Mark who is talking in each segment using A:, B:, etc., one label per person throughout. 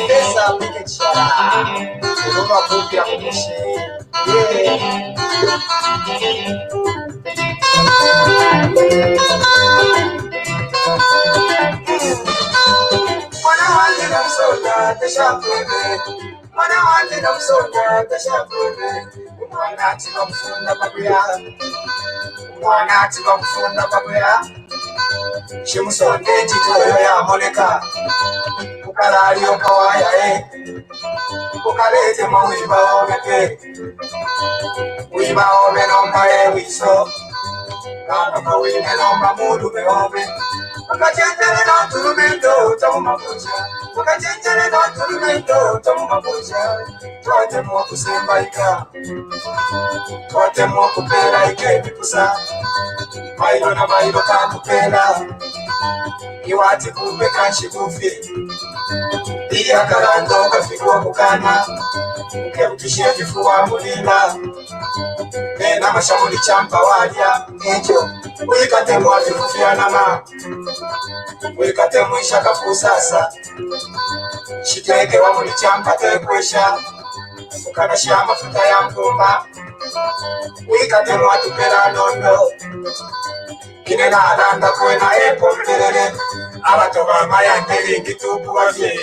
A: pesa biashara unaona kupi ya kuishi mwana wanjye namusonga tashakube mwana wanjye namusonga tashakube umwana ati bamufunda babuya umwana ati bamufunda babuya shimusonde titoyo ya moleka ukarariyo kawaya ukalete mawiba omepe wiba ome nomba wiso kama kawine nomba mudu meome wakachenjele na tulumendo tamu mabuja wakachenjele na tulumendo tamu mabuja tuate mwa kusemba ika tuate mwa kupela ike mikusa mailo na mailo kakupela iwati kumbe kanshi kufi iya karando kafikuwa mukana ukebukishia kifuwa mulila nena mashamuli champa walya ejo wikate mwati kufia nama wikate mwisha kafu sasa shiteke wa muli champa tekwesha ukanashia mafuta ya mpumba wikate mwati pela nondo kinena alanda kwena epo mperere abatoba mayandeli ngitupu wafye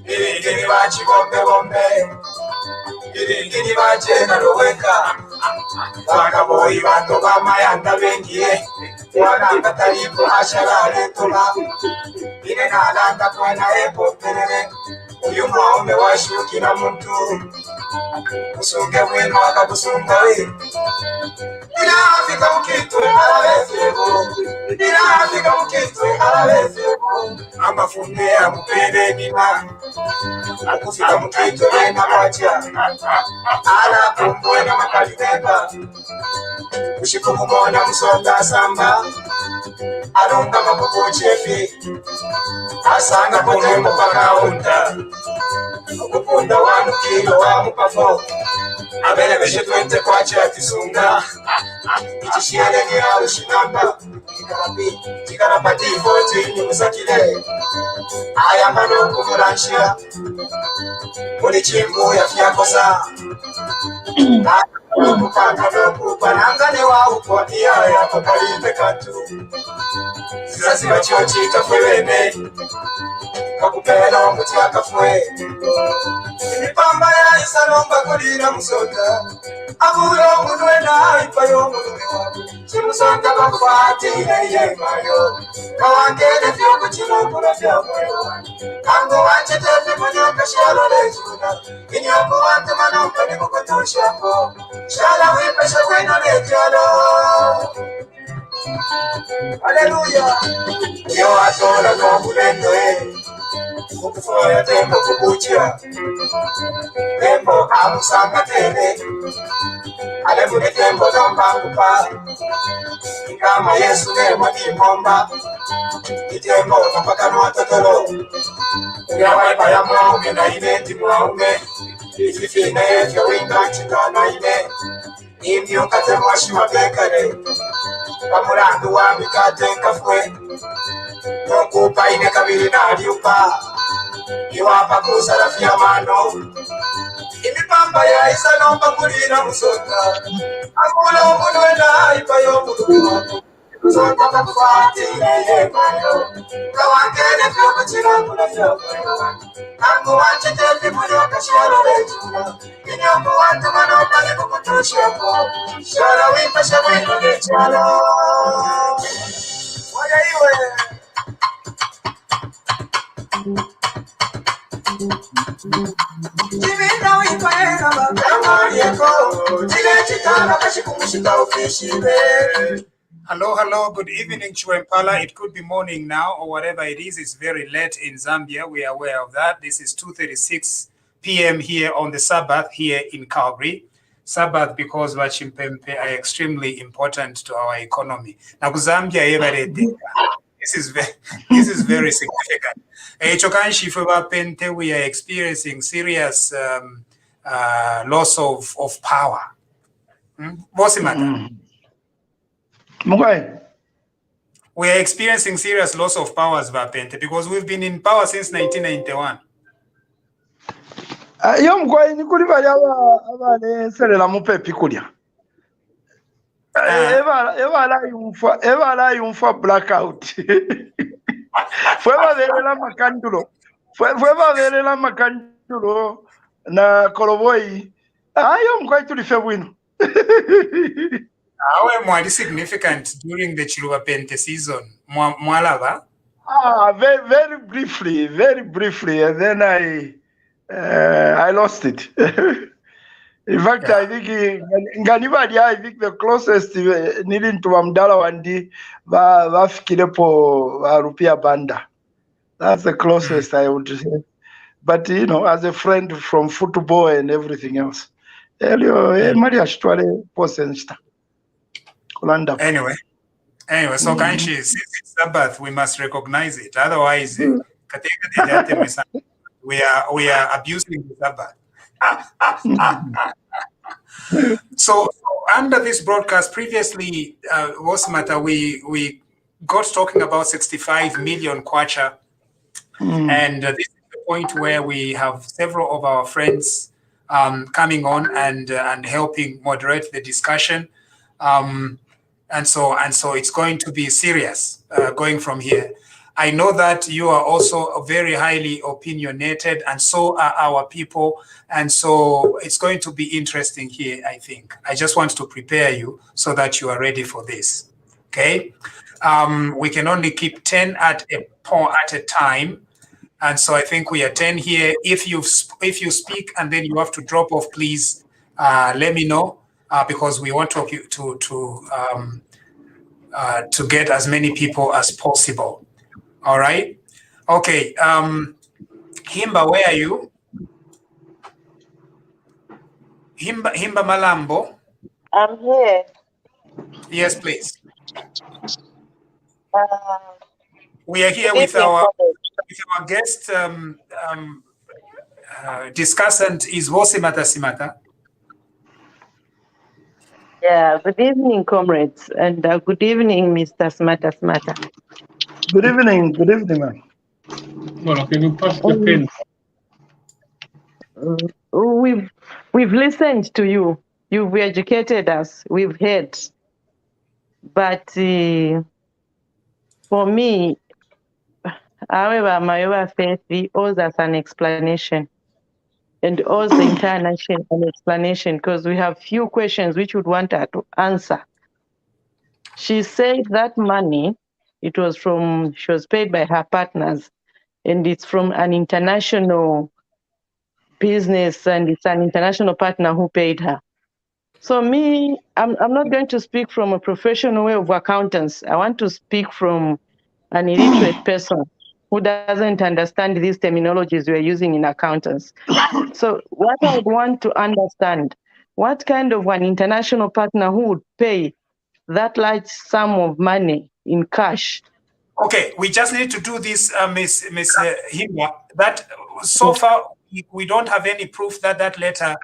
A: iringini bachi bombe bombe iringini bache naroweka wakaboyi batoba mayanda bengiye wananga talipo asharare toba kinena alanda kwena epo mperere uyu mwaume washukira muntu kusunge mwenu wakakusunga we Inafika mkitwe alawezebo Inafika mkitwe alawezebo Amafunde ya mpende nina Akufika mkitwe na macha Ala kumbwe na makalibeba Ushiku kumona msonga samba Alunga mabubu chefi Asanga kune mpaka unta Kupunda wanu kilo wa mpafo Abele beshe tuente kwa chatisunga Ichishiyale ni ya ushinamba Tikarapati ifoti ni musakile Ayambano kumulanshia Muli chimbu ya fiakosa Kupaka noku panangane wa upoti ya pakalite katu Zizasi wachochi kafwewene Kakupela muti wakafwe Imipamba ya isalomba kulira musonda Aburo munwena ipayo munumiwa Chimusonda bakufati ile mayo Kawangele vyoko chinokula vya moyo Kango wache tefi munyoka shialo lejuna Inyoko wante manomba ni kukutushako Shala wipesha kweno lejalo Haleluya Yo atola no mulendo Kukufoya tembo kubuchia Tembo amusanga tele Alemune tembo nomba kupa Ingama Yesu nemo ni momba Itembo napaka no totoro Yawaipa ya mwaume na imeti mwaume Ififine yefya winga chikana ime Imyo kate mwashi mabekare Pamurandu wa mikate nkafwe Nokupa ine kabiri na aliupa Iwapa kusarafia mano Imipamba ya isa nomba kulina musonga Akula umunwena ipayo mulukuwa Musonga kakufati ile mayo Kawangene fyoko chirangula fyoko Kangu wanche tefi munyoka shialo lejuna Inyombu wantu manomba ni kukutushako Shara wimpa shabwino lechalo Waya iwe Jimina wipayena bakama yeko Jile chitana kashikumushika ufishibe
B: Hello, good evening, Chuempala. It could be morning now or whatever it is. It's very late in Zambia. We are aware of that. This is 2:36 p.m. here on the Sabbath here in Calgary. Sabbath because Wachimpempe are extremely important to our economy. Now, Zambia, this is very significant. We are experiencing serious loss of power. Simataa.
C: Okay.
B: We are experiencing serious loss of powers, Vapente, because we've been in power since 1991.
C: Yo mkwai ni kuli bali abane selela mupepi kulya. Eba la yumfa blackout. Fue babelela makandulo. Fue babelela makandulo na Koroboi. Yo mkwai tulife bwino.
B: Awe mwali significant during the Chiluba Pente season. Mwalaba?
C: Very briefly, and then I lost it. In fact, yeah. I think the closest needing to Amdala Wandi Vafikilepo Rupia Banda. That's the closest I would say. But as a friend from football and everything else. Anyway,
B: so Kanchi, since it's Sabbath, we must recognize it. Otherwise, we are abusing the Sabbath. So under this broadcast, previously, Simataa, we got talking about 65 million kwacha, and this is the point where we have several of our friends coming on and helping moderate the discussion. And so it's going to be serious going from here. I know that you are also very highly opinionated, and so are our people. And so it's going to be interesting here, I think. I just want to prepare you so that you are ready for this, okay? We can only keep 10 at a time. And so I think we are 10 here. If you speak and then you have to drop off, please let me know because we want to get as many people as possible. All right. Okay. Himba, where are you? Himba Malambo.
D: I'm here.
B: Yes, please. We are here with our guest discussant is Simataa Simataa.
D: Yeah, good evening, comrades, and good evening, Mr. Simataa Simataa.
C: Good evening, man.
E: Well, can you pass the pen?
D: We've listened to you. You've educated us. We've heard. But for me, however, my faith, we owes us an explanation. And owes the entire nation an explanation because we have few questions which would want her to answer. She said that money, she was paid by her partners, and it's from an international business, and it's an international partner who paid her. So me, I'm not going to speak from a professional way of accountants. I want to speak from an illiterate person who doesn't understand these terminologies we're using in accountants. So what I would want to understand, what kind of an international partner who would pay that large sum of money in cash?
B: Okay, we just need to do this, Miss Himba, that so far we don't have any proof that that letter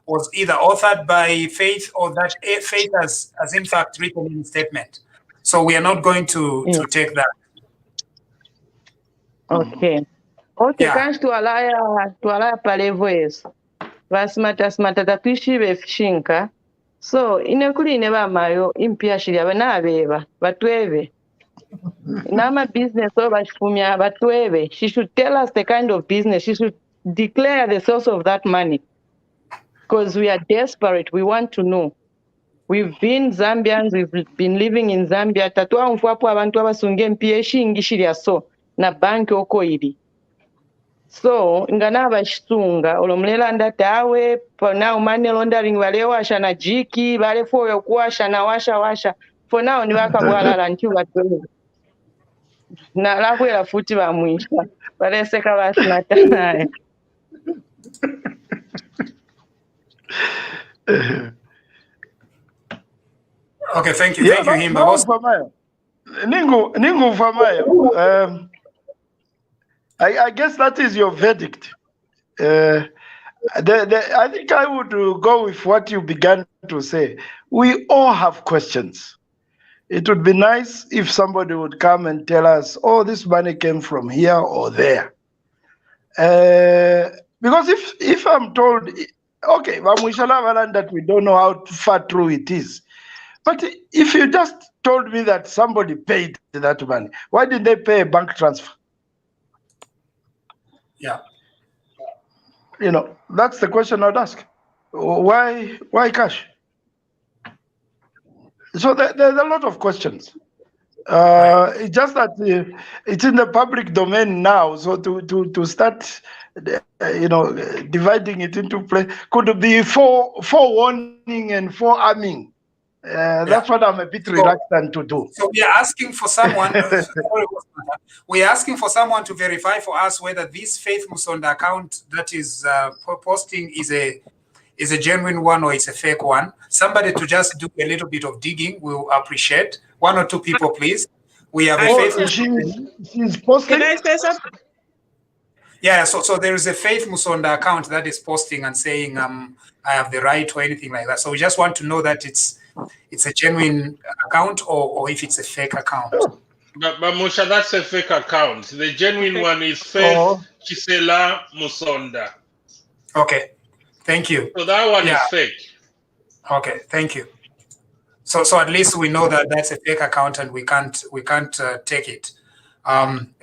B: was either authored by Faith or that Faith has in fact written in a statement. So we are not going to take that.
D: Okay. Okay, kanti twalaya palevo yeso. Simataa tatuishive fishinka. So inekuli ine bamayo impia shiria banabeba batweve. Nama business or bashfumia batweve. She should tell us the kind of business. She should declare the source of that money. Because we are desperate. We want to know. We've been Zambians. We've been living in Zambia. Tatua mfuapo abantu abasunge mpia shingi shiria so na banki oko ili. So ngana bashitunga olomlela ndatawe for now money laundering wale washa na jiki wale foyo kuwasha na washa for now ni wakabwalala nti batwe na lakwela futi bamwisha wale seka Basimataa naye.
B: Okay, thank you Himba.
C: Ningu Famayo. I guess that is your verdict. I think I would go with what you began to say. We all have questions. It would be nice if somebody would come and tell us, oh, this money came from here or there. Because if I'm told, okay, that we don't know how far true it is, but if you just told me that somebody paid that money, why did they pay a bank transfer?
B: Yeah.
C: That's the question I'd ask. Why cash? So there's a lot of questions. It's just that it's in the public domain now. So to start, dividing it into play could be forewarning and forearming. That's what I'm a bit reluctant to do.
B: So we are asking for someone. We are asking for someone to verify for us whether this Faith Musonda account that is posting is a genuine one or it's a fake one. Somebody to just do a little bit of digging, we'll appreciate. 1 or 2 people, please. We have a Faith.
C: She's posting.
F: Can I say something?
B: Yeah, so there is a Faith Musonda account that is posting and saying I have the right or anything like that. So we just want to know that it's a genuine account or if it's a fake account.
G: But Musha, that's a fake account. The genuine one is Faith Chisela Musonda.
B: Okay, thank you.
G: So that one is fake.
B: Okay, thank you. So at least we know that that's a fake account and we can't take it.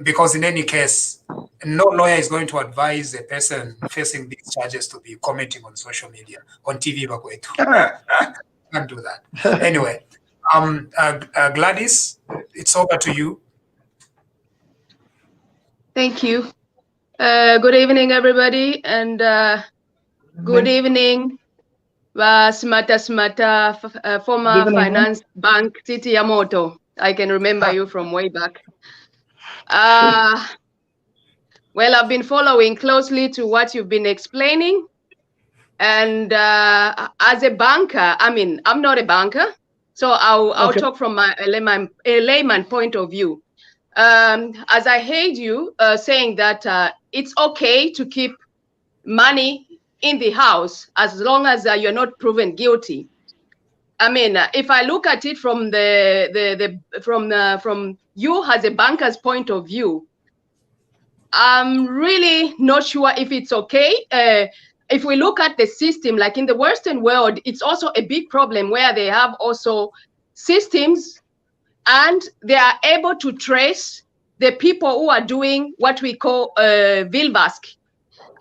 B: Because in any case, no lawyer is going to advise a person facing these charges to be commenting on social media, on TV. Can't do that. Anyway, Gladys, it's over to you.
H: Thank you. Good evening, everybody, and good evening, Simataa Simataa, former finance bank Titi Yamoto. I can remember you from way back. Well, I've been following closely to what you've been explaining. And as a banker, I mean, I'm not a banker, so I'll talk from a layman point of view. As I heard you saying that it's okay to keep money in the house as long as you're not proven guilty. I mean, if I look at it from from you as a banker's point of view, I'm really not sure if it's okay. If we look at the system, like in the Western world, it's also a big problem where they have also systems and they are able to trace the people who are doing what we call Vilvask.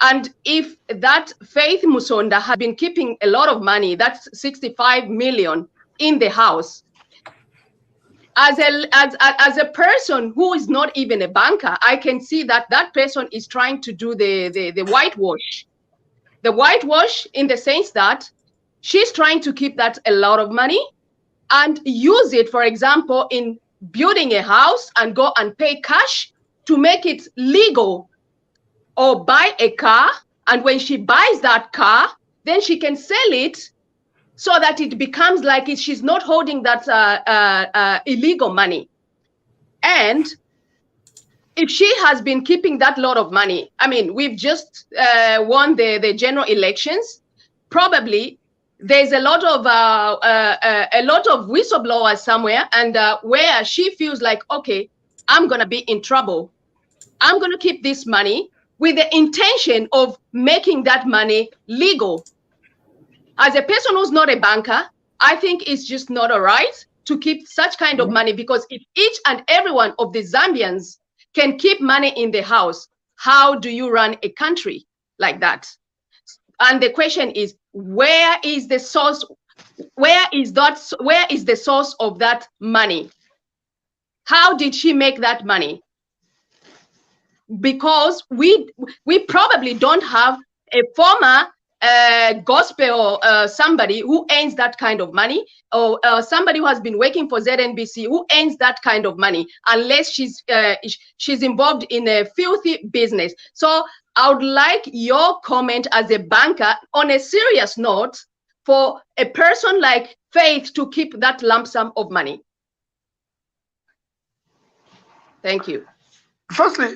H: And if that Faith Musonda has been keeping a lot of money, that's 65 million in the house, as a person who is not even a banker, I can see that that person is trying to do the whitewash. The whitewash in the sense that she's trying to keep that a lot of money and use it, for example, in building a house and go and pay cash to make it legal, or buy a car. And when she buys that car, then she can sell it so that it becomes like she's not holding that illegal money. And if she has been keeping that lot of money, I mean, we've just won the general elections. Probably there's a lot of whistleblowers somewhere, and where she feels like, okay, I'm gonna be in trouble. I'm gonna keep this money with the intention of making that money legal. As a person who's not a banker, I think it's just not all right to keep such kind of money, because if each and every one of the Zambians can keep money in the house, how do you run a country like that? And the question is, where is the source? Where is the source of that money? How did she make that money? Because we probably don't have a former gospel somebody who earns that kind of money, or somebody who has been working for ZNBC who earns that kind of money, unless she's involved in a filthy business. So I would like your comment as a banker on a serious note for a person like Faith to keep that lump sum of money. Thank you.
C: Firstly,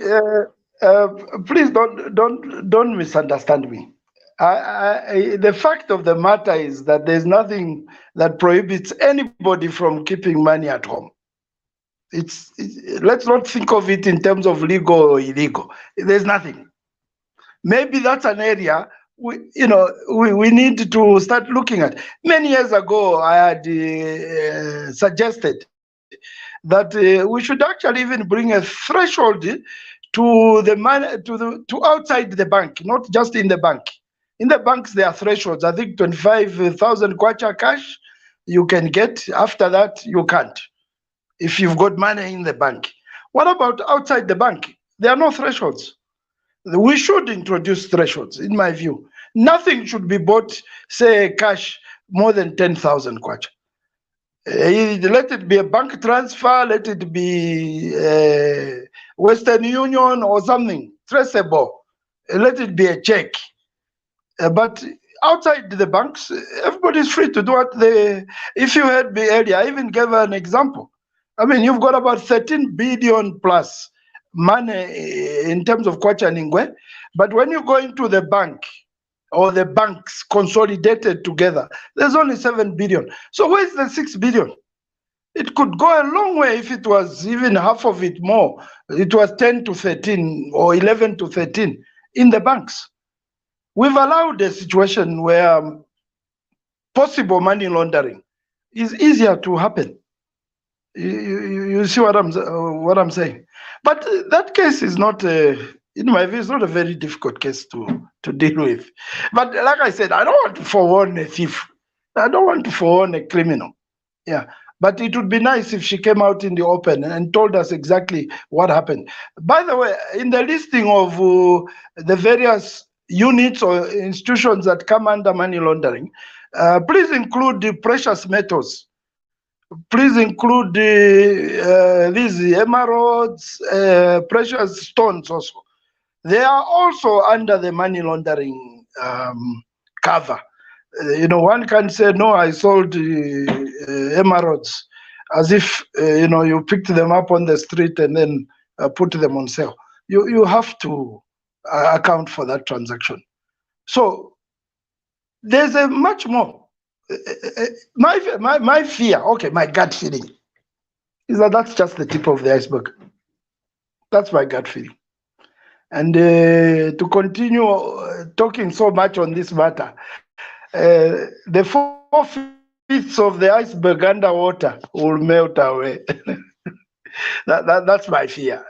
C: please don't misunderstand me. The fact of the matter is that there's nothing that prohibits anybody from keeping money at home. Let's not think of it in terms of legal or illegal. There's nothing. maybe that's an area we need to start looking at. Many years ago, I had suggested that we should actually even bring a threshold to the money to outside the bank, not just in the bank. In the banks, there are thresholds. I think 25,000 kwacha cash you can get. After that, you can't. If you've got money in the bank. What about outside the bank? There are no thresholds. We should introduce thresholds, in my view. Nothing should be bought, say, cash more than 10,000 kwacha. Let it be a bank transfer, let it be Western Union or something traceable. Let it be a check. But outside the banks, everybody's free to do what they. If you heard me earlier, I even gave an example. I mean, you've got about 13 billion plus money in terms of kwacha ningwe, but when you go into the bank or the banks consolidated together, there's only 7 billion. So where's the 6 billion? It could go a long way if it was even half of it more. It was 10 to 13 or 11 to 13 in the banks. We've allowed a situation where possible money laundering is easier to happen. You see what I'm saying? But that case is not, in my view, it's not a very difficult case to deal with. But like I said, I don't want to forewarn a thief. I don't want to forewarn a criminal. Yeah. But it would be nice if she came out in the open and told us exactly what happened. By the way, in the listing of the various units or institutions that come under money laundering, please include the precious metals. Please include these emeralds, precious stones also. They are also under the money laundering cover. One can say, no, I sold emeralds, as if, you picked them up on the street and then put them on sale. You have to account for that transaction. So there's a much more. My fear, okay, my gut feeling is that that's just the tip of the iceberg. That's my gut feeling. And to continue talking so much on this matter, the 4/5 of the iceberg underwater will melt away. That's my fear.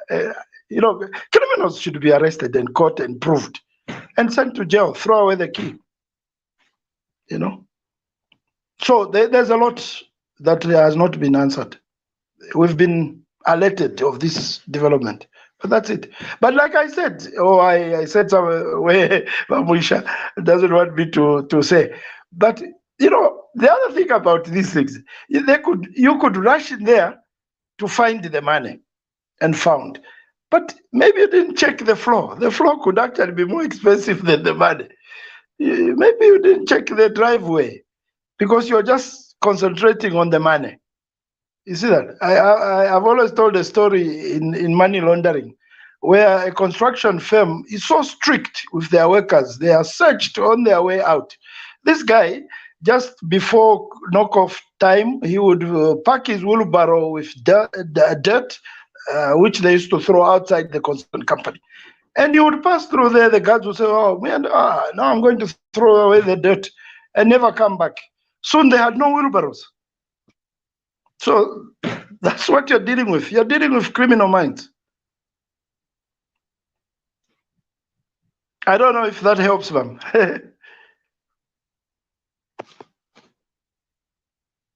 C: Criminals should be arrested and caught and proved and sent to jail, throw away the key. So there's a lot that has not been answered. We've been alerted of this development, but that's it. But like I said, I said somewhere, Mamusha doesn't want me to say. But the other thing about these things, you could rush in there to find the money and found. But maybe you didn't check the floor. The floor could actually be more expensive than the money. Maybe you didn't check the driveway, because you're just concentrating on the money. You see that? I've always told a story in money laundering where a construction firm is so strict with their workers. They are searched on their way out. This guy, just before knock-off time, he would pack his wheelbarrow with dirt, which they used to throw outside the construction company. And he would pass through there. The guards would say, oh, man, now I'm going to throw away the dirt, and never come back. Soon they had no wheelbarrows. So that's what you're dealing with. You're dealing with criminal minds. I don't know if that helps them.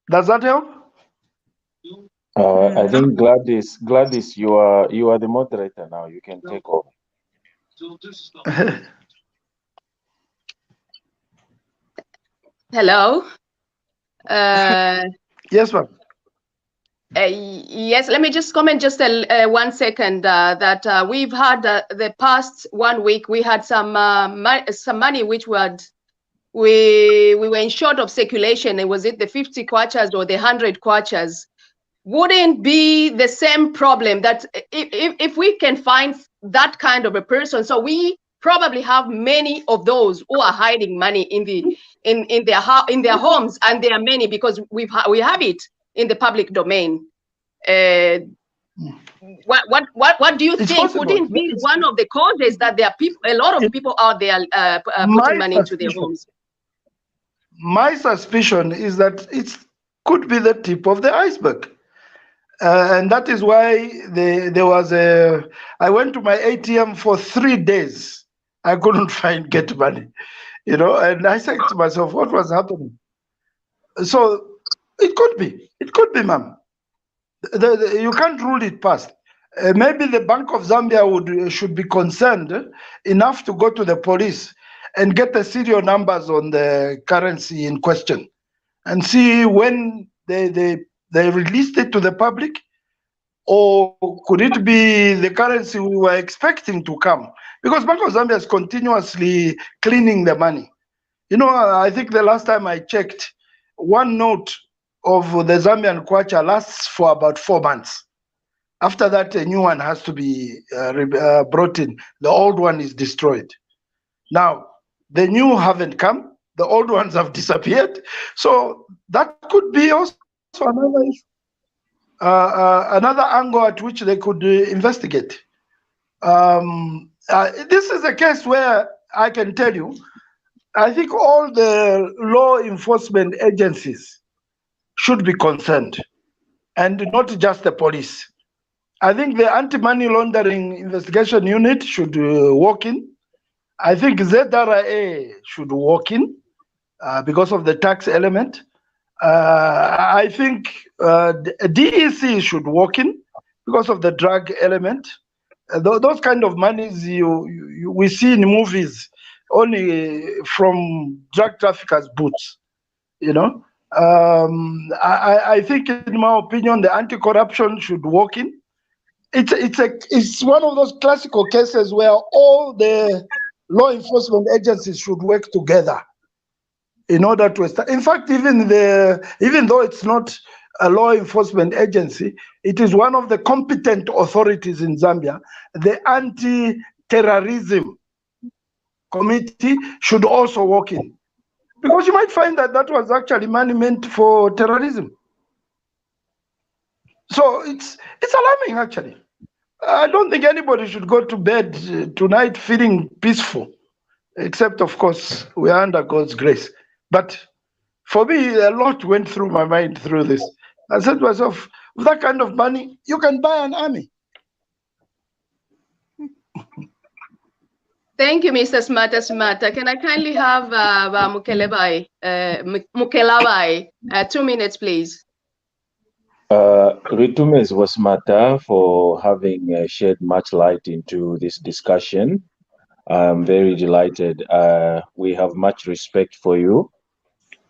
C: Does that help?
F: I think Gladys, you are the moderator now. You can take over.
H: Hello.
C: Yes, ma'am.
H: Yes, let me just comment just 1 second that we've had the past 1 week, we had some money which we were in short of circulation. Was it the 50 kwachas or the 100 kwachas? Wouldn't be the same problem that if we can find that kind of a person. So we probably have many of those who are hiding money in their homes, and there are many because we have it in the public domain. What do you
C: It's
H: think
C: possible.
H: wouldn't be one of the causes that there are people, a lot of people out there putting money into their homes?
C: My suspicion is that it could be the tip of the iceberg. And that is why there was I went to my ATM for 3 days. I couldn't find get money, you know, and I said to myself, what was happening? So it could be, ma'am. You can't rule it past. Maybe the Bank of Zambia should be concerned enough to go to the police and get the serial numbers on the currency in question and see when they released it to the public, or could it be the currency we were expecting to come? Because Bank of Zambia is continuously cleaning the money. You know, I think the last time I checked, one note of the Zambian kwacha lasts for about 4 months. After that, a new one has to be brought in. The old one is destroyed. Now, the new haven't come. The old ones have disappeared. So that could be also another issue. Another angle at which they could investigate. This is a case where I can tell you, I think all the law enforcement agencies should be concerned, and not just the police. I think the anti-money laundering investigation unit should walk in. I think ZRA should walk in because of the tax element. I think DEC should walk in because of the drug element. Those kind of monies we see in movies only from drug traffickers' boots, you know. I think, in my opinion, the anti-corruption should walk in. It's one of those classical cases where all the law enforcement agencies should work together in order to establish. In fact, even though it's not a law enforcement agency, it is one of the competent authorities in Zambia. The anti-terrorism committee should also walk in, because you might find that that was actually money meant for terrorism. So it's alarming, actually. I don't think anybody should go to bed tonight feeling peaceful, except, of course, we are under God's grace. But for me, a lot went through my mind through this. I said to myself, with that kind of money, you can buy an army.
H: Thank you, Mr. Simataa Simataa. Can I kindly have Mukelabai, 2 minutes, please?
F: Ritumes Simataa for having shed much light into this discussion. I'm very delighted. We have much respect for you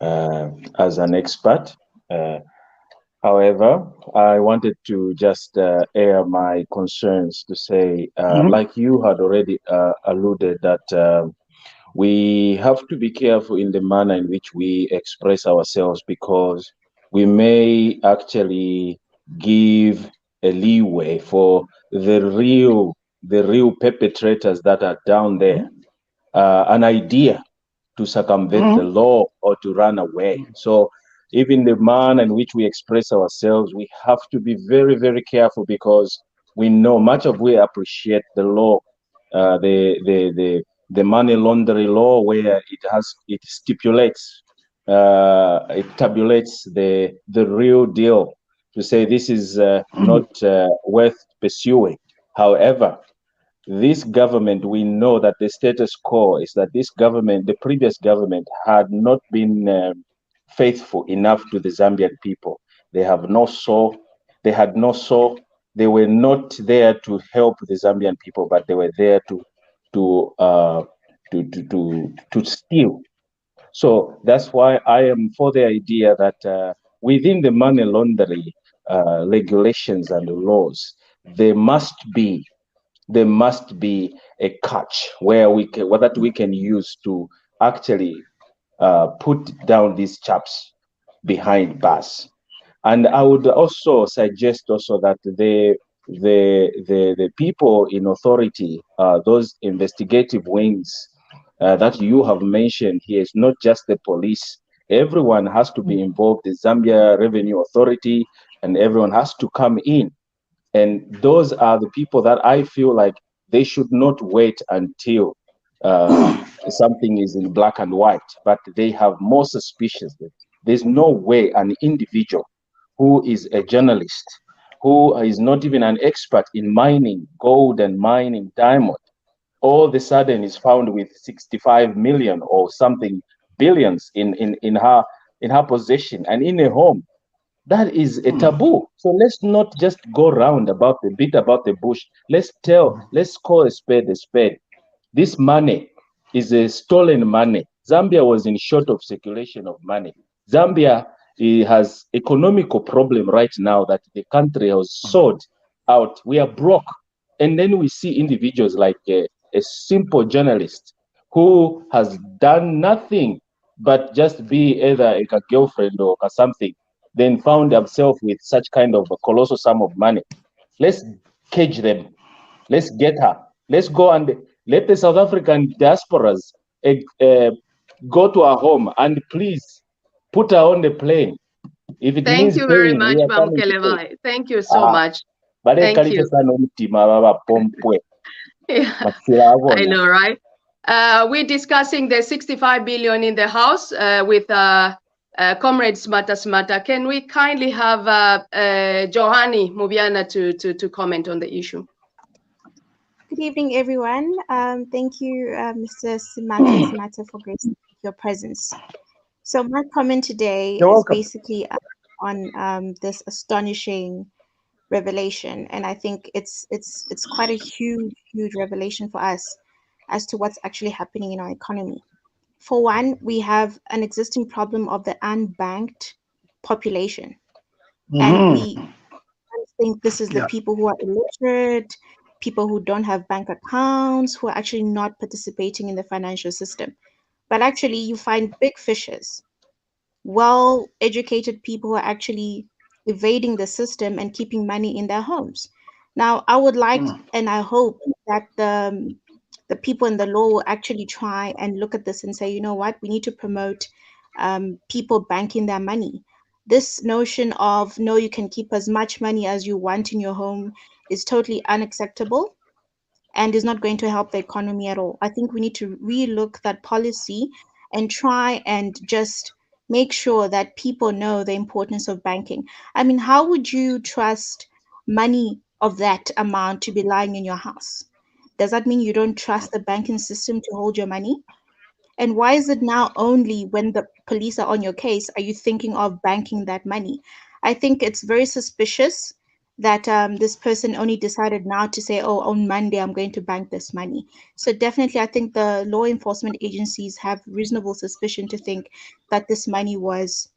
F: as an expert. However, I wanted to just air my concerns to say, like you had already alluded, that we have to be careful in the manner in which we express ourselves, because we may actually give a leeway for the real perpetrators that are down there an idea to circumvent the law or to run away. So even the manner in which we express ourselves, we have to be very, very careful, because we know much of we appreciate the law, the money laundering law, where it stipulates, it tabulates the real deal to say this is not worth pursuing. However, this government, we know that the status quo is that this government, the previous government, had not been faithful enough to the Zambian people. They have no soul. They had no soul. They were not there to help the Zambian people, but they were there to steal. So that's why I am for the idea that within the money laundering regulations and laws, there must be a catch where we can use to actually put down these chaps behind bars. And I would also suggest that the people in authority, those investigative wings that you have mentioned here, is not just the police. Everyone has to be involved. The Zambia Revenue Authority, and everyone has to come in And those are the people that I feel like they should not wait until something is in black and white, but they have more suspicions. There's no way an individual who is a journalist, who is not even an expert in mining gold and mining diamond, all of a sudden is found with 65 million or something billions in her possession and in a home. That is a taboo. So let's not just go round about the beat about the bush. Let's call a spade a spade. This money is a stolen money. Zambia was in short of circulation of money. Zambia has economical problem right now that the country has sold out. We are broke. And then we see individuals like a simple journalist who has done nothing but just be either a girlfriend or something, then found himself with such kind of a colossal sum of money. Let's cage them. Let's get her. Let's go and let the South African diasporas go to our home and please put her on the plane. If it
H: Thank
F: means
H: you very
F: paying,
H: much,
F: we are
H: Bam
F: coming to pay.
H: Kelevai. Thank you so much.
F: Thank you.
H: Yeah, I know, right? We're discussing the 65 billion in the House with Comrade Simataa Simataa. Can we kindly have Johani Mubiana to comment on the issue?
I: Good evening, everyone. Thank you, Mr. Simataa Simataa, for gracing your presence. So my comment today is basically on this astonishing revelation, and I think it's quite a huge revelation for us as to what's actually happening in our economy. For one, we have an existing problem of the unbanked population, and we think this is the people who are illiterate, people who don't have bank accounts, who are actually not participating in the financial system. But actually, you find big fishes, well-educated people who are actually evading the system and keeping money in their homes. Now, I would like and I hope that the people in the law will actually try and look at this and say, you know what, we need to promote people banking their money. This notion of, no, you can keep as much money as you want in your home is totally unacceptable and is not going to help the economy at all. I think we need to relook that policy and try and just make sure that people know the importance of banking. I mean, how would you trust money of that amount to be lying in your house? Does that mean you don't trust the banking system to hold your money? And why is it now only when the police are on your case are you thinking of banking that money? I think it's very suspicious that this person only decided now to say, oh, on Monday, I'm going to bank this money. So definitely, I think the law enforcement agencies have reasonable suspicion to think that this money was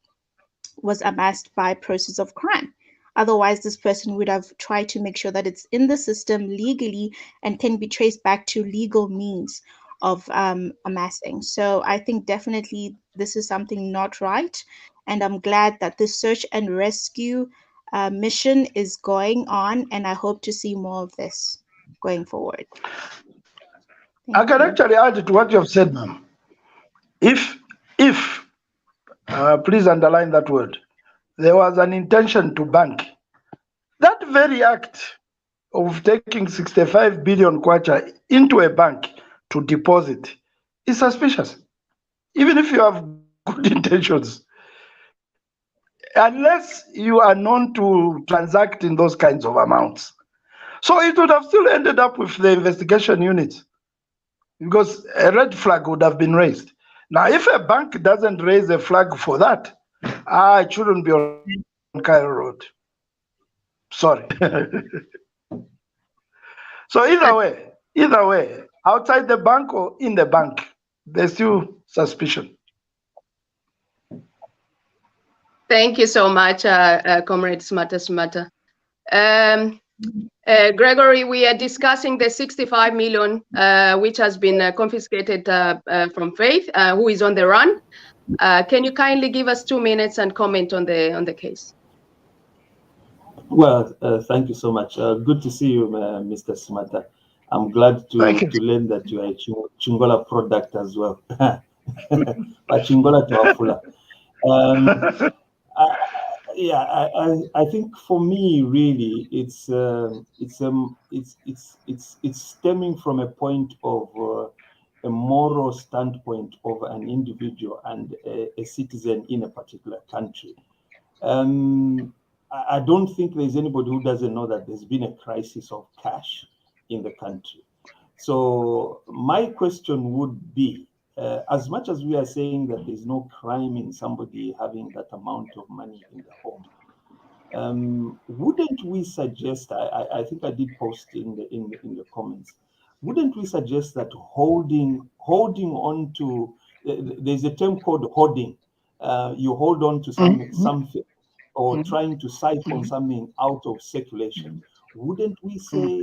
I: amassed by process of crime. Otherwise, this person would have tried to make sure that it's in the system legally and can be traced back to legal means of amassing. So I think definitely this is something not right. And I'm glad that the search and rescue mission is going on, and I hope to see more of this going forward.
C: I can actually add to what you have said, ma'am. If please underline that word, there was an intention to bank, that very act of taking 65 billion kwacha into a bank to deposit is suspicious, even if you have good intentions, unless you are known to transact in those kinds of amounts. So it would have still ended up with the investigation unit, because a red flag would have been raised. Now, if a bank doesn't raise a flag for that, it shouldn't be on Cairo Road. Sorry. So either way, outside the bank or in the bank, there's still suspicion.
H: Thank you so much, Comrade Simataa Simataa. Gregory, we are discussing the 65 million, which has been confiscated from Faith, who is on the run. Can you kindly give us 2 minutes and comment on the case?
J: Well, thank you so much. Good to see you, Mr. Simataa. I'm glad to learn that you are a Chingola product as well. A Chingola to Afula. I think for me, really, it's stemming from a point of a moral standpoint of an individual and a citizen in a particular country. I don't think there's anybody who doesn't know that there's been a crisis of cash in the country. So my question would be, as much as we are saying that there's no crime in somebody having that amount of money in the home, wouldn't we suggest? I think I did post in the comments. Wouldn't we suggest that holding on to? There's a term called hoarding. You hold on to something, or trying to siphon something out of circulation. Wouldn't we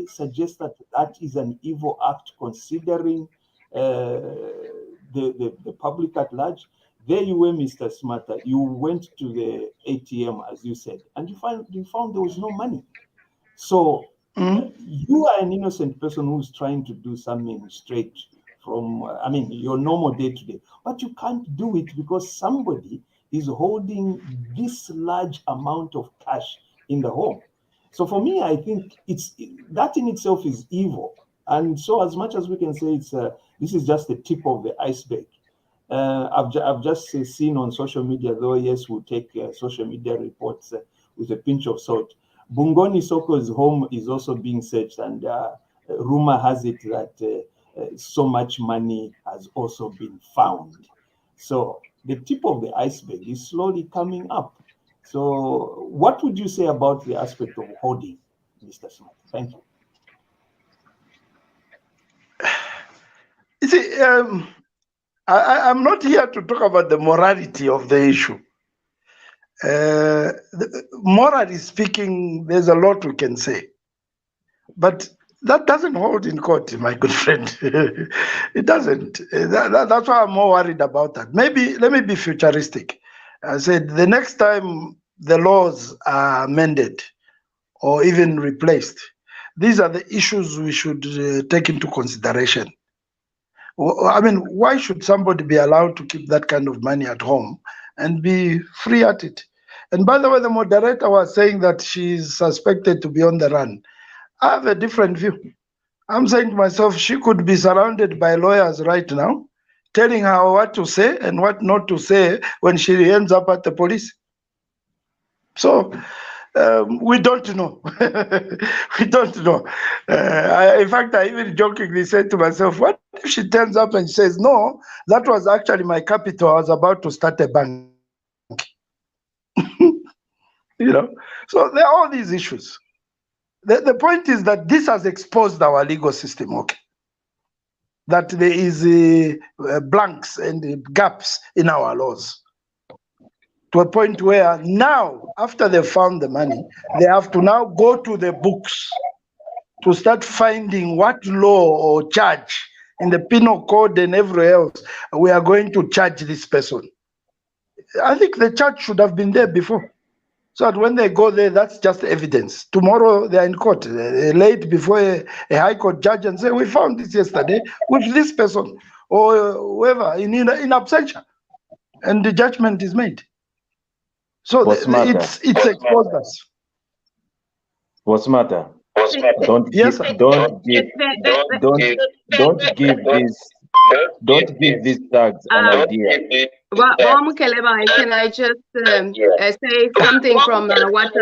J: suggest that that is an evil act, considering the public at large? There you were, Mr. Simataa. You went to the ATM, as you said, and you found there was no money. So you are an innocent person who's trying to do something straight from, your normal day-to-day, but you can't do it because somebody is holding this large amount of cash in the home. So for me, I think that in itself is evil. And so as much as we can say this is just the tip of the iceberg, I've just seen on social media, though, yes, we'll take social media reports with a pinch of salt. Bungoni Soko's home is also being searched, and rumor has it that so much money has also been found. So the tip of the iceberg is slowly coming up. So what would you say about the aspect of hoarding, Mr. Smith? Thank you.
C: You see, I'm not here to talk about the morality of the issue. Morally speaking, there's a lot we can say, but that doesn't hold in court, my good friend. It doesn't. That's why I'm more worried about that. Maybe let me be futuristic. I said the next time the laws are amended or even replaced, these are the issues we should take into consideration. I mean, why should somebody be allowed to keep that kind of money at home and be free at it? And by the way, the moderator was saying that she's suspected to be on the run. I have a different view. I'm saying to myself, she could be surrounded by lawyers right now, telling her what to say and what not to say when she ends up at the police. So we don't know. We don't know. In fact, I even jokingly said to myself, what if she turns up and says, no, that was actually my capital. I was about to start a bank. So there are all these issues. The point is that this has exposed our legal system, okay? That there is blanks and gaps in our laws, to a point where now, after they found the money, they have to now go to the books to start finding what law or charge in the penal code and everywhere else we are going to charge this person. I think the charge should have been there before, so that when they go there, that's just evidence. Tomorrow they are in court, late before a high court judge, and say, we found this yesterday with this person or whoever in absentia, and the judgment is made. So it's exposed us.
F: What's matter? Don't give these thugs an idea.
H: Can I just say something from what?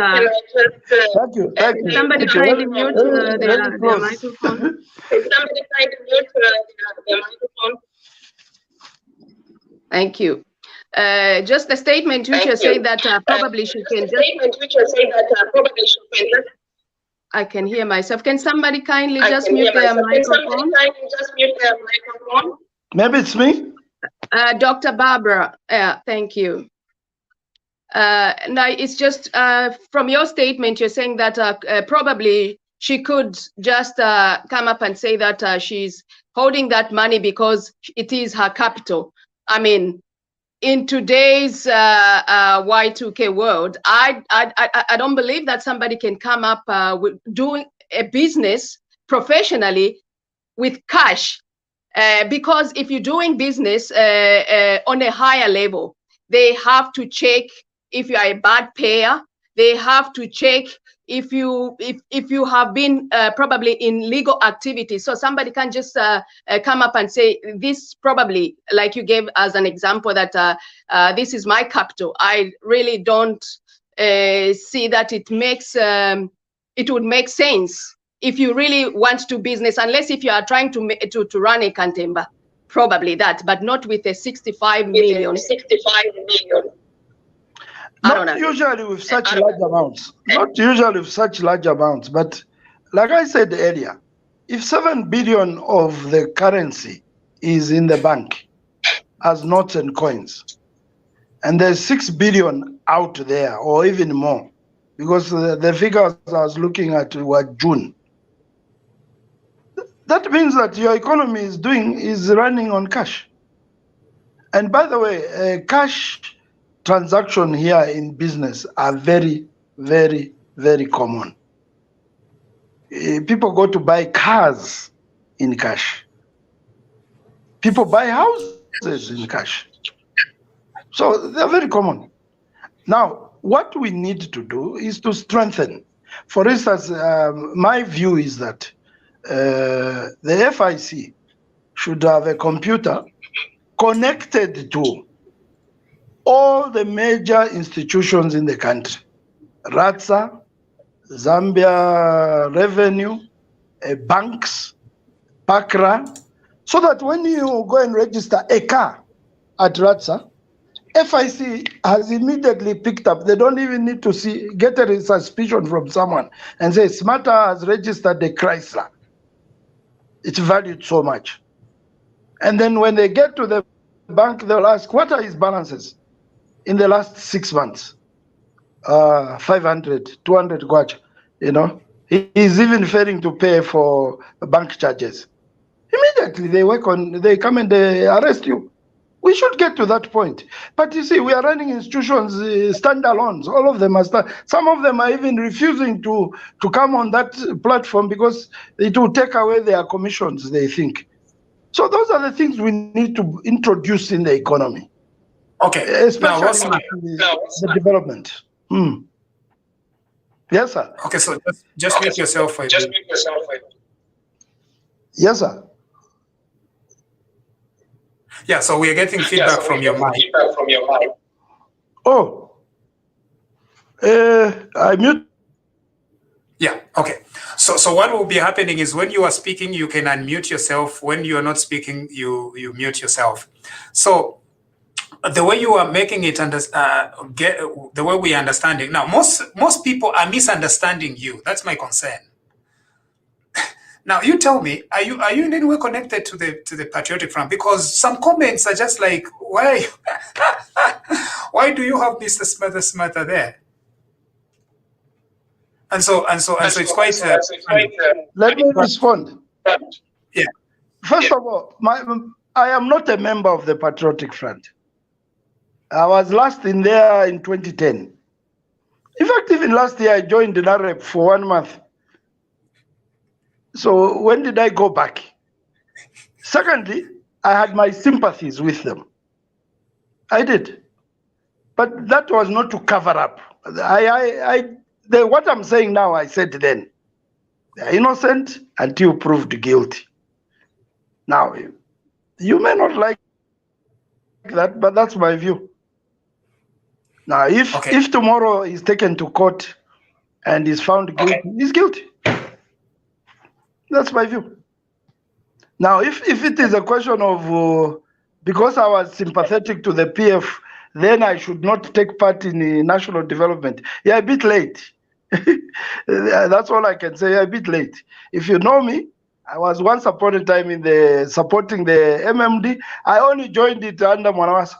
C: Thank you.
H: Somebody trying to mute the microphone. Thank you. Just a statement which you say that probably she can just. I can hear myself. Can somebody kindly just mute their microphone?
C: Maybe it's me.
H: Dr. Barbara, thank you. Now it's just from your statement, you're saying that probably she could just come up and say that she's holding that money because it is her capital. I mean, in today's Y2K world, I don't believe that somebody can come up with doing a business professionally with cash, because if you're doing business on a higher level, they have to check if you are a bad payer. They have to check if you have been probably in legal activity. So somebody can just come up and say, this probably, like you gave as an example, that this is my capital. I really don't see that it makes it would make sense if you really want to business, unless if you are trying to run a Kantemba, probably that, but not with a 65 million. 65 million.
C: Not usually with such large amounts. Not usually with such large amounts. But like I said earlier, if 7 billion of the currency is in the bank as notes and coins, and there's 6 billion out there, or even more, because the figures I was looking at were June. That means that your economy is running on cash. And by the way, cash transactions here in business are very, very, very common. People go to buy cars in cash. People buy houses in cash. So they're very common. Now, what we need to do is to strengthen. For instance, my view is that the FIC should have a computer connected to all the major institutions in the country, RATSA, Zambia Revenue, banks, PACRA, so that when you go and register a car at RATSA, FIC has immediately picked up. They don't even need to get a suspicion from someone and say, Simataa has registered the Chrysler. It's valued so much. And then when they get to the bank, they'll ask, what are his balances in the last 6 months? 500, 200 kwacha, you know. He's even failing to pay for bank charges. Immediately they come and they arrest you. We should get to that point. But you see, we are running institutions, standalones. All of them are some of them are even refusing to come on that platform because it will take away their commissions, they think. So those are the things we need to introduce in the economy.
B: Okay.
C: Especially the development. Yes, sir.
B: Okay, so just make yourself a
C: Just make yourself a Yes, sir.
B: Yeah, so we are getting feedback from your mic.
C: Oh. I mute.
B: Yeah, okay. So what will be happening is when you are speaking, you can unmute yourself. When you are not speaking, you mute yourself. So the way you are making it, the way we are understanding now, most people are misunderstanding you. That's my concern. Now you tell me, are you in any way connected to the Patriotic Front? Because some comments are just like, why why do you have Mr. Simataa there? And so it's quite.
C: Let me respond.
B: Yeah.
C: First of all, I am not a member of the Patriotic Front. I was last in there in 2010. In fact, even last year I joined the NAREP for 1 month. So when did I go back? Secondly, I had my sympathies with them. I did. But that was not to cover up. What I'm saying now, I said then. They're innocent until proved guilty. Now, you may not like that, but that's my view. Now, if tomorrow he's taken to court and is found guilty, he's guilty. That's my view. Now, if it is a question of because I was sympathetic to the PF, then I should not take part in the national development. Yeah, a bit late. That's all I can say. Yeah, a bit late. If you know me, I was once upon a time in supporting the MMD. I only joined it under Mwanawasa.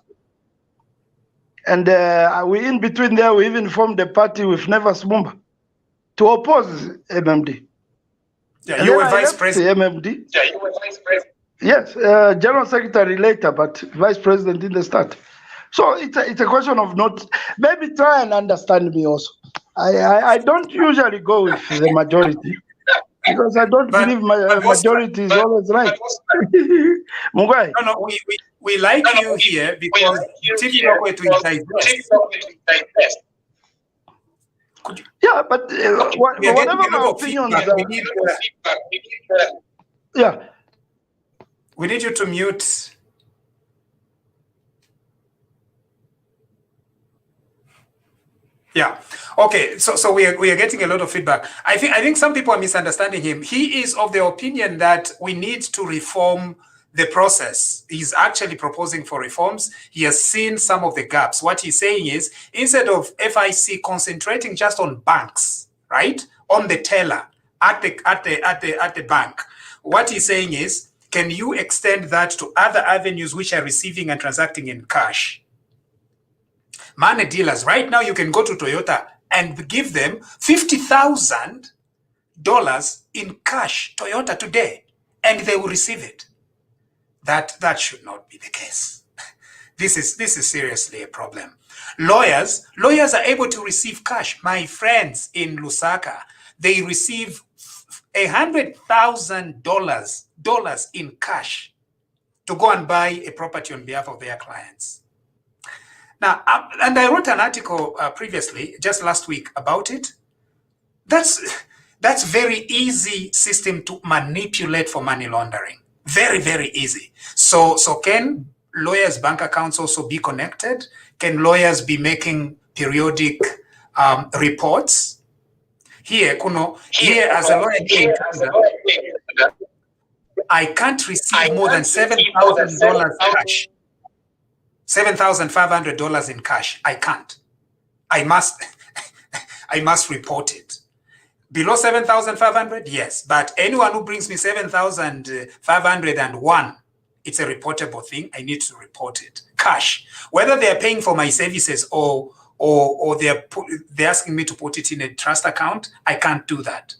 C: And we in between there, we even formed a party with Nevas Mumba to oppose MMD.
B: Yeah, you were vice president.
C: MMD. Yeah, you were vice president. Yes, general secretary later, but vice president in the start. So it's a question of not. Maybe try and understand me also. I don't usually go with the majority because I don't believe majority is always right.
B: No, we like you here because
C: yeah, but whatever my opinions are, yeah.
B: We need you to mute. Yeah. Okay. So we are getting a lot of feedback. I think some people are misunderstanding him. He is of the opinion that we need to reform the process. He's actually proposing for reforms. He has seen some of the gaps. What he's saying is, instead of FIC concentrating just on banks, right, on the teller at the bank, what he's saying is, can you extend that to other avenues which are receiving and transacting in cash? Money dealers, right now you can go to Toyota and give them $50,000 in cash, Toyota today, and they will receive it. That should not be the case. This is seriously a problem. Lawyers are able to receive cash. My friends in Lusaka, they receive $100,000 in cash to go and buy a property on behalf of their clients. Now, and I wrote an article previously, just last week, about it. That's very easy system to manipulate for money laundering. Very, very easy. So can lawyers' bank accounts also be connected? Can lawyers be making periodic reports? Here as a lawyer, I can't receive more than $7,000 cash. $7,500 in cash. I can't. I must report it. Below 7,500, yes. But anyone who brings me 7,501, it's a reportable thing. I need to report it. Cash. Whether they are paying for my services or they're asking me to put it in a trust account, I can't do that.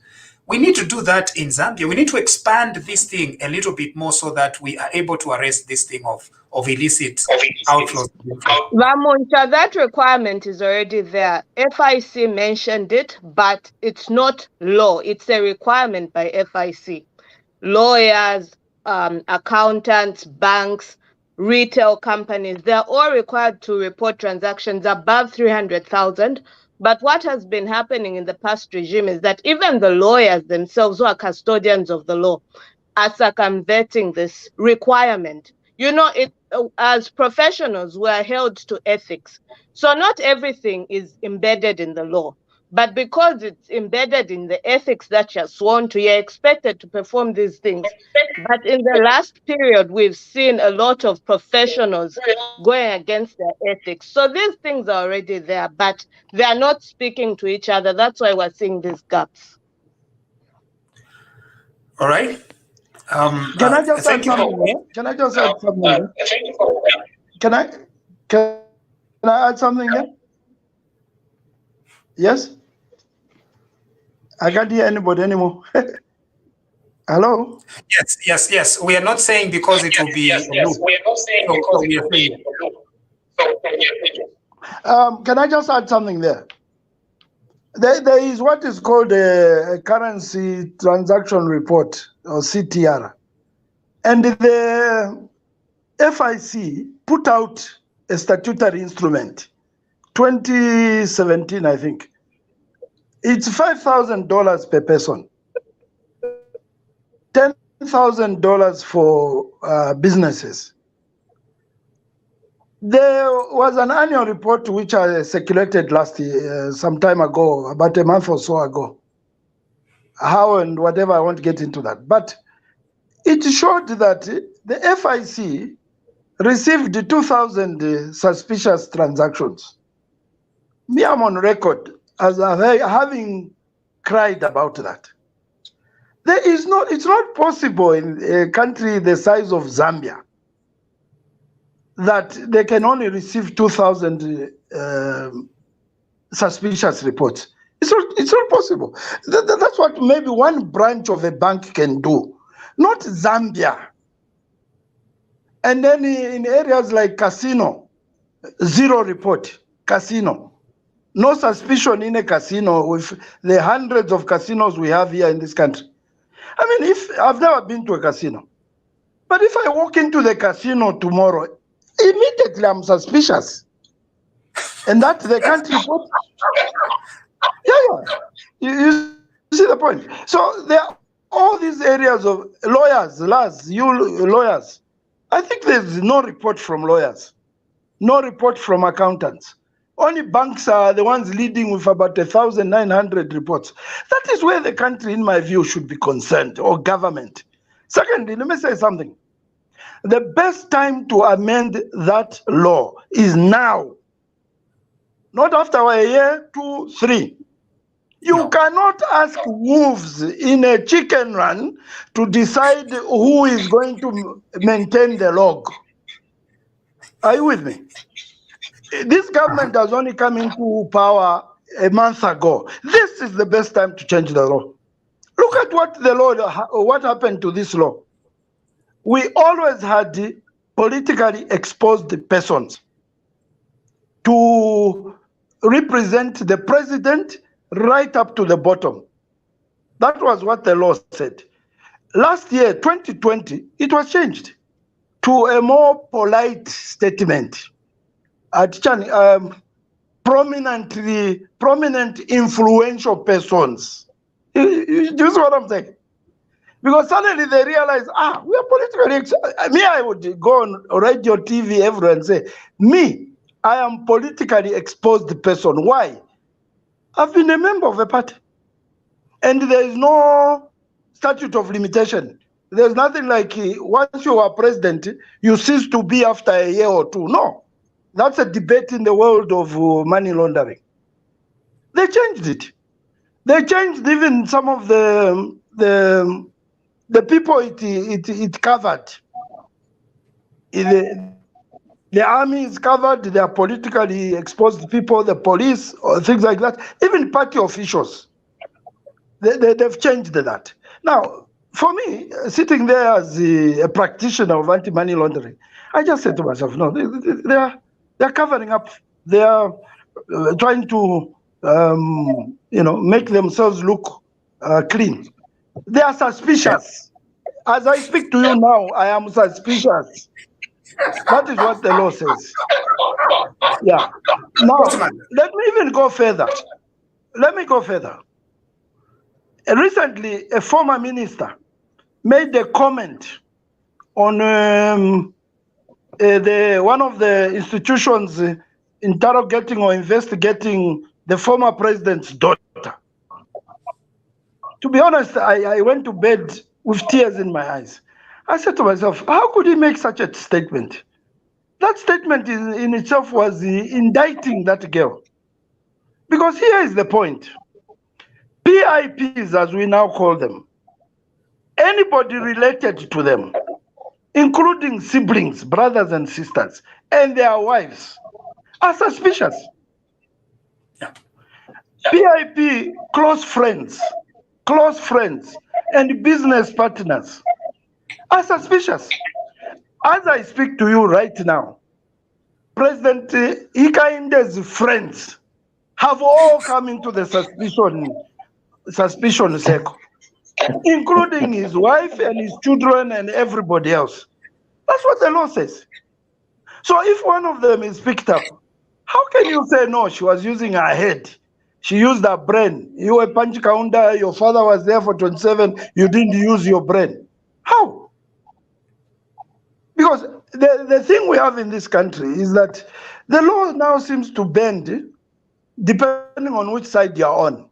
B: We need to do that in Zambia. We need to expand this thing a little bit more so that we are able to arrest this thing of illicit outflows.
D: Vamuncha, that requirement is already there. FIC mentioned it, but it's not law. It's a requirement by FIC. Lawyers, accountants, banks, retail companies, they're all required to report transactions above 300,000. But what has been happening in the past regime is that even the lawyers themselves, who are custodians of the law, are circumventing this requirement. You know, as professionals, we are held to ethics. So not everything is embedded in the law. But because it's embedded in the ethics that you're sworn to, you're expected to perform these things. But in the last period, we've seen a lot of professionals going against their ethics. So these things are already there, but they are not speaking to each other. That's why we're seeing these gaps.
B: All right.
C: Can I just add something? Can I just add something? Can I add something here? Yes? I can't hear anybody anymore. Hello?
B: Yes. We are not saying because it will be. Yes, we are not saying because it will be.
C: Can I just add something there? There is what is called a currency transaction report, or CTR. And the FIC put out a statutory instrument, 2017, I think. It's $5,000 per person, $10,000 for businesses. There was an annual report which I circulated last year, some time ago, about a month or so ago. How and whatever, I won't get into that. But it showed that the FIC received 2,000 suspicious transactions. Me, I'm on record as having cried about that. It's not possible in a country the size of Zambia that they can only receive 2,000 suspicious reports. It's not possible. That's what maybe one branch of a bank can do, not Zambia. And then in areas like casino, zero report, casino. No suspicion in a casino with the hundreds of casinos we have here in this country. I mean, I've never been to a casino. But if I walk into the casino tomorrow, immediately I'm suspicious. And that they can't report. Yeah. You see the point? So there are all these areas of lawyers, lawyers. I think there's no report from lawyers, no report from accountants. Only banks are the ones leading with about 1,900 reports. That is where the country, in my view, should be concerned, or government. Secondly, let me say something. The best time to amend that law is now, not after a year, 2, 3. You cannot ask wolves in a chicken run to decide who is going to maintain the log. Are you with me? This government has only come into power a month ago. This is the best time to change the law. Look at what happened to this law. We always had politically exposed persons to represent the president right up to the bottom. That was what the law said. Last year, 2020, it was changed to a more polite statement. Prominent influential persons. You see what I'm saying? Because suddenly they realize, we are politically. I would go on radio, TV, everywhere and say, I am politically exposed person. Why? I've been a member of a party. And there is no statute of limitation. There's nothing like once you are president, you cease to be after a year or two. No. That's a debate in the world of money laundering. They changed it. They changed even some of the people it covered. The army is covered, they are politically exposed people, the police, or things like that. Even party officials, they've changed that. Now, for me, sitting there as a practitioner of anti-money laundering, I just said to myself, no, they're covering up. They are trying to, make themselves look clean. They are suspicious. As I speak to you now, I am suspicious. That is what the law says. Yeah. Now, let me even go further. Recently, a former minister made a comment on one of the institutions interrogating or investigating the former president's daughter. To be honest, I went to bed with tears in my eyes. I said to myself, how could he make such a statement? That statement in itself was indicting that girl. Because here is the point. PIPs, as we now call them, anybody related to them, including siblings, brothers and sisters, and their wives, are suspicious. PIP, close friends, and business partners are suspicious. As I speak to you right now, President Hakainde's friends have all come into the suspicion circle, including his wife and his children and everybody else. That's what the law says. So if one of them is picked up, how can you say, no, she was using her head? She used her brain. You were Panch Kaunda, your father was there for 27, you didn't use your brain. How? Because the thing we have in this country is that the law now seems to bend depending on which side you're on.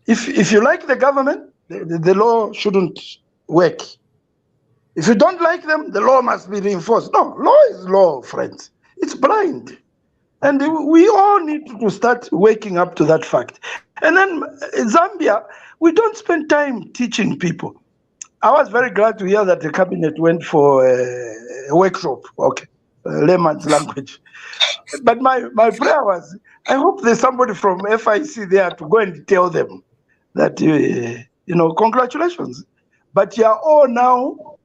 C: If you like the government, the law shouldn't work. If you don't like them, the law must be reinforced. No, law is law, friends. It's blind. And we all need to start waking up to that fact. And then Zambia, we don't spend time teaching people. I was very glad to hear that the cabinet went for a workshop, layman's language. But my prayer was, I hope there's somebody from FIC there to go and tell them that, congratulations. But you are all now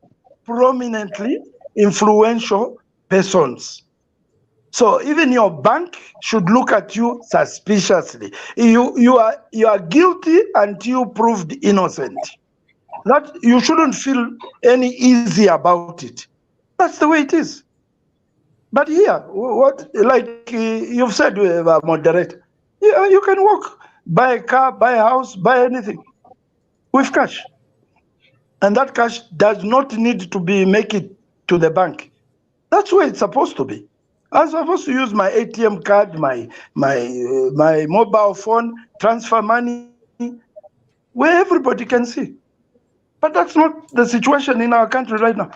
C: prominently influential persons. So even your bank should look at you suspiciously. You are guilty until proved innocent. that you shouldn't feel any easy about it. That's the way it is. But here, what, like you've said, moderator, you can walk, buy a car, buy a house, buy anything with cash. And that cash does not need to be make it to the bank. That's where it's supposed to be. I'm supposed to use my ATM card, my mobile phone, transfer money, where everybody can see. But that's not the situation in our country right now.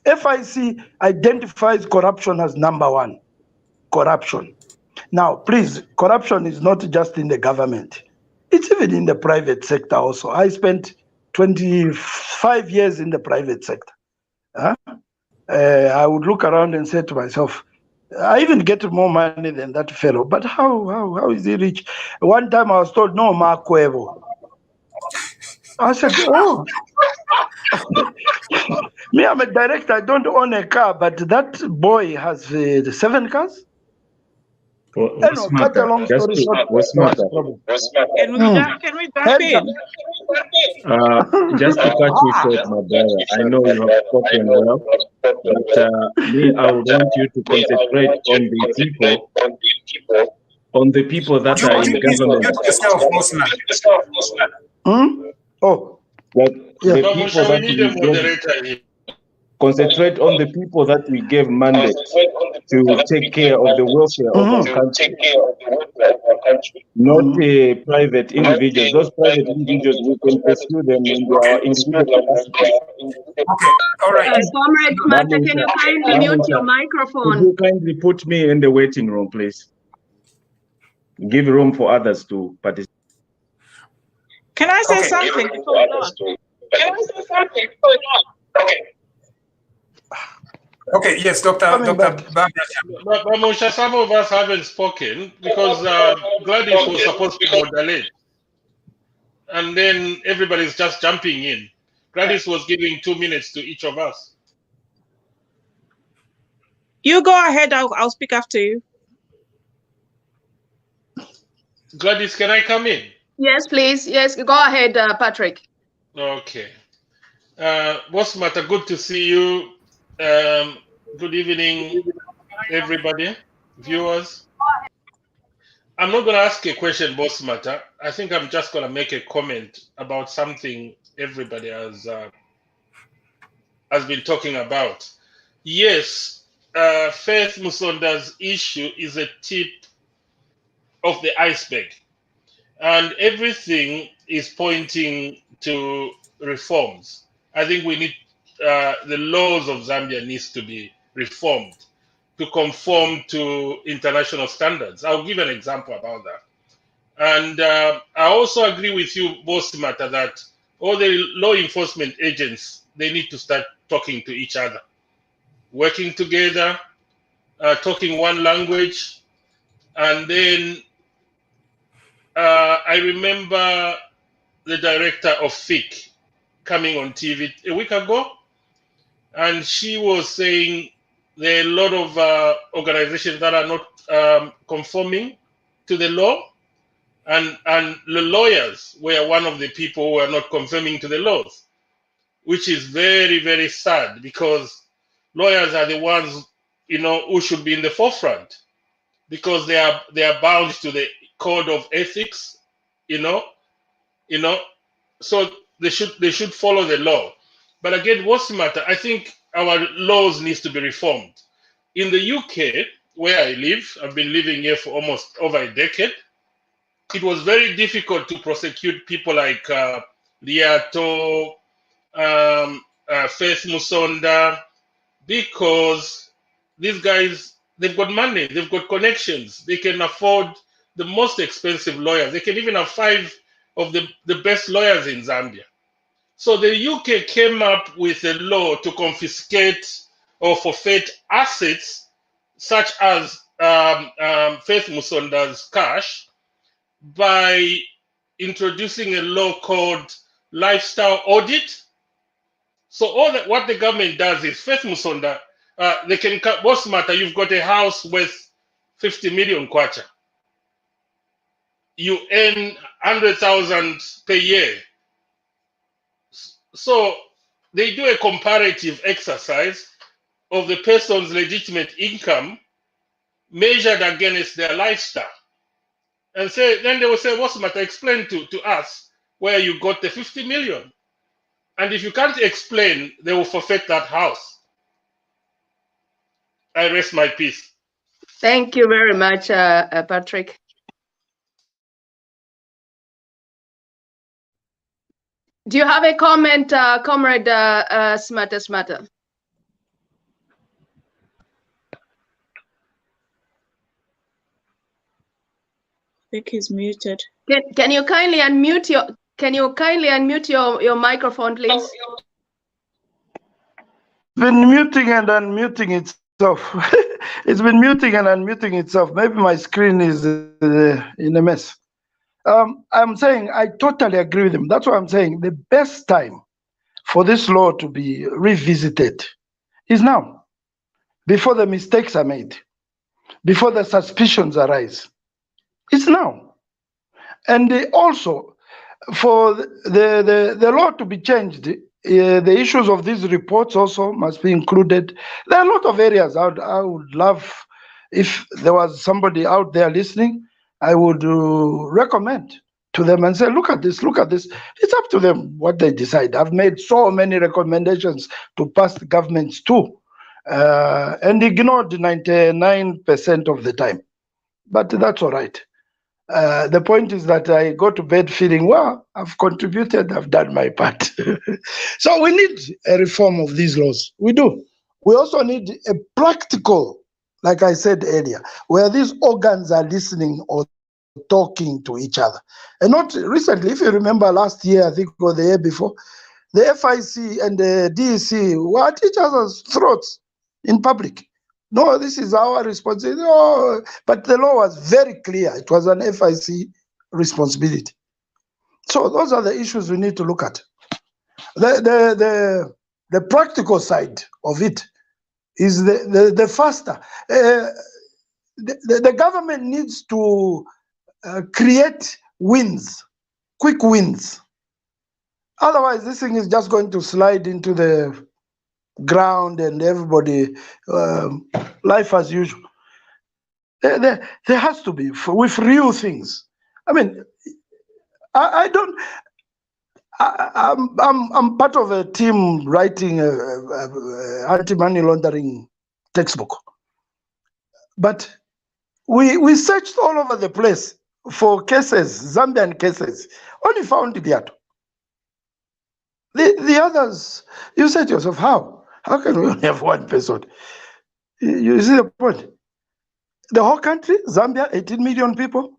C: FIC identifies corruption as number one, corruption. Now, please, corruption is not just in the government. It's even in the private sector also. I spent 25 years in the private sector. I would look around and say to myself, I even get more money than that fellow, but how is he rich? One time I was told, no, Marquevo. I said, oh. Me, I'm a director, I don't own a car, but that boy has 7 cars.
F: What's matter? Just to, what's matter?
K: Can we jump in?
F: Just to cut you short, my brother. I know you have spoken well, but me, I would want you to concentrate on the people that are in government.
C: Oh,
F: but the people that we gave, concentrate on the people that we gave mandate to take care of the welfare of our country, not private individuals. Those private individuals, we can pursue them in their individual capacity.
B: Okay, all right.
H: Comrade Simataa, can you kindly mute your microphone?
F: Could you kindly put me in the waiting room, please? Give room for others to participate.
K: Can I say something?
B: Okay, yes, Dr.
G: Mosha, some of us haven't spoken because Gladys was supposed to moderate. And then everybody's just jumping in. Gladys was giving 2 minutes to each of us.
K: You go ahead, I'll speak after you.
G: Gladys, can I come in?
H: Yes, please. Yes, go ahead, Patrick.
G: Okay. What's the matter? Good to see you. Good evening, everybody, viewers. I'm not going to ask a question, Boss Matter. I think I'm just going to make a comment about something everybody has been talking about. Yes, Faith Musonda's issue is a tip of the iceberg, and everything is pointing to reforms. I think we need the laws of Zambia needs to be reformed to conform to international standards. I'll give an example about that. And I also agree with you, Boss Simataa, that all the law enforcement agents, they need to start talking to each other, working together, talking one language. And then I remember the director of FIC coming on TV a week ago, and she was saying there are a lot of organizations that are not conforming to the law, and the lawyers were one of the people who are not conforming to the laws, which is very, very sad, because lawyers are the ones, who should be in the forefront, because they are bound to the code of ethics, so they should follow the law. But again, what's the matter? I think our laws needs to be reformed. In the UK, where I live, I've been living here for almost over a decade. It was very difficult to prosecute people like Liato, Faith Musonda, because these guys, they've got money, they've got connections, they can afford the most expensive lawyers. They can even have 5 of the best lawyers in Zambia. So the UK came up with a law to confiscate or forfeit assets such as Faith Musonda's cash by introducing a law called lifestyle audit. So what the government does is, Faith Musonda, they can, Boss Matter, you've got a house worth 50 million kwacha. You earn 100,000 per year. So they do a comparative exercise of the person's legitimate income measured against their lifestyle. And then they will say, what's the matter? Explain to us where you got the 50 million. And if you can't explain, they will forfeit that house. I rest my peace.
H: Thank you very much, Patrick. Do you have a comment, Comrade Simataa Simataa?
K: I think he's muted.
H: Can you kindly unmute your microphone, please?
C: Been muting and unmuting itself. It's been muting and unmuting itself. Maybe my screen is in a mess. I'm saying I totally agree with him. That's what I'm saying. The best time for this law to be revisited is now, before the mistakes are made, before the suspicions arise. It's now. And also, for the law to be changed, the issues of these reports also must be included. There are a lot of areas I would love, if there was somebody out there listening, I would recommend to them and say, look at this, look at this. It's up to them what they decide. I've made so many recommendations to past governments too, and ignored 99% of the time. But that's all right. The point is that I go to bed feeling, well, I've contributed, I've done my part. So we need a reform of these laws. We do. We also need a practical, like I said earlier, where these organs are listening or talking to each other. And not recently, if you remember last year, I think, or the year before, the FIC and the DEC were at each other's throats in public. No, this is our responsibility. No, but the law was very clear. It was an FIC responsibility. So those are the issues we need to look at. The practical side of it is the faster. The government needs to create wins, quick wins. Otherwise, this thing is just going to slide into the ground and everybody, life as usual. There has to be, with real things. I mean, I'm part of a team writing anti-money laundering textbook. But we searched all over the place for cases, Zambian cases, only found Ibiato. The others, you said to yourself, how? How can we only have one person? You see the point? The whole country, Zambia, 18 million people,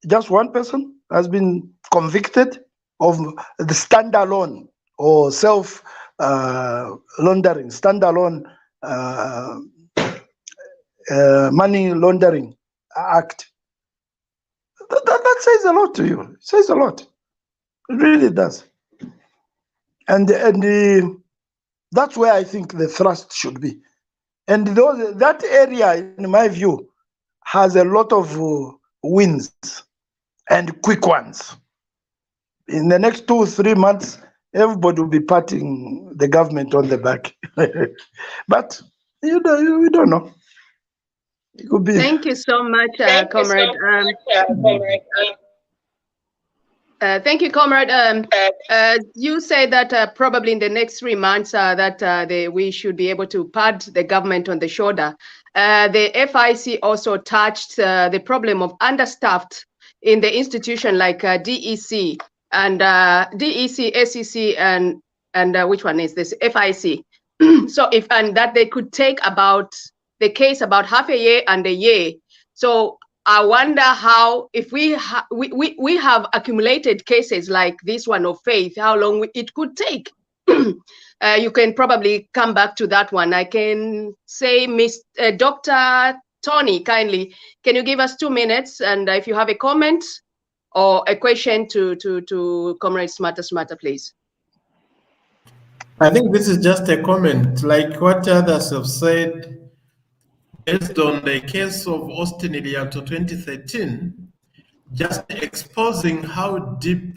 C: just one person has been convicted of the standalone or self-laundering, standalone money laundering act. That says a lot to you. It says a lot. It really does. And that's where I think the thrust should be. And that area, in my view, has a lot of wins and quick ones. In the next 2 or 3 months, everybody will be patting the government on the back. But we don't know. It could be.
H: Thank you so much, Comrade. Thank you, Comrade. You say that probably in the next 3 months we should be able to pat the government on the shoulder. The FIC also touched the problem of understaffed in the institution like DEC and DEC, SEC, and which one is this? FIC. So that they could take about the case about half a year and a year. So I wonder how, if we have accumulated cases like this one of Faith, how long it could take. You can probably come back to that one. I can say, Dr. Tony, kindly, can you give us 2 minutes? And if you have a comment or a question to Comrade Simataa Simataa, please.
L: I think this is just a comment, like what others have said. Based on the case of Austin Iliato 2013, just exposing how deep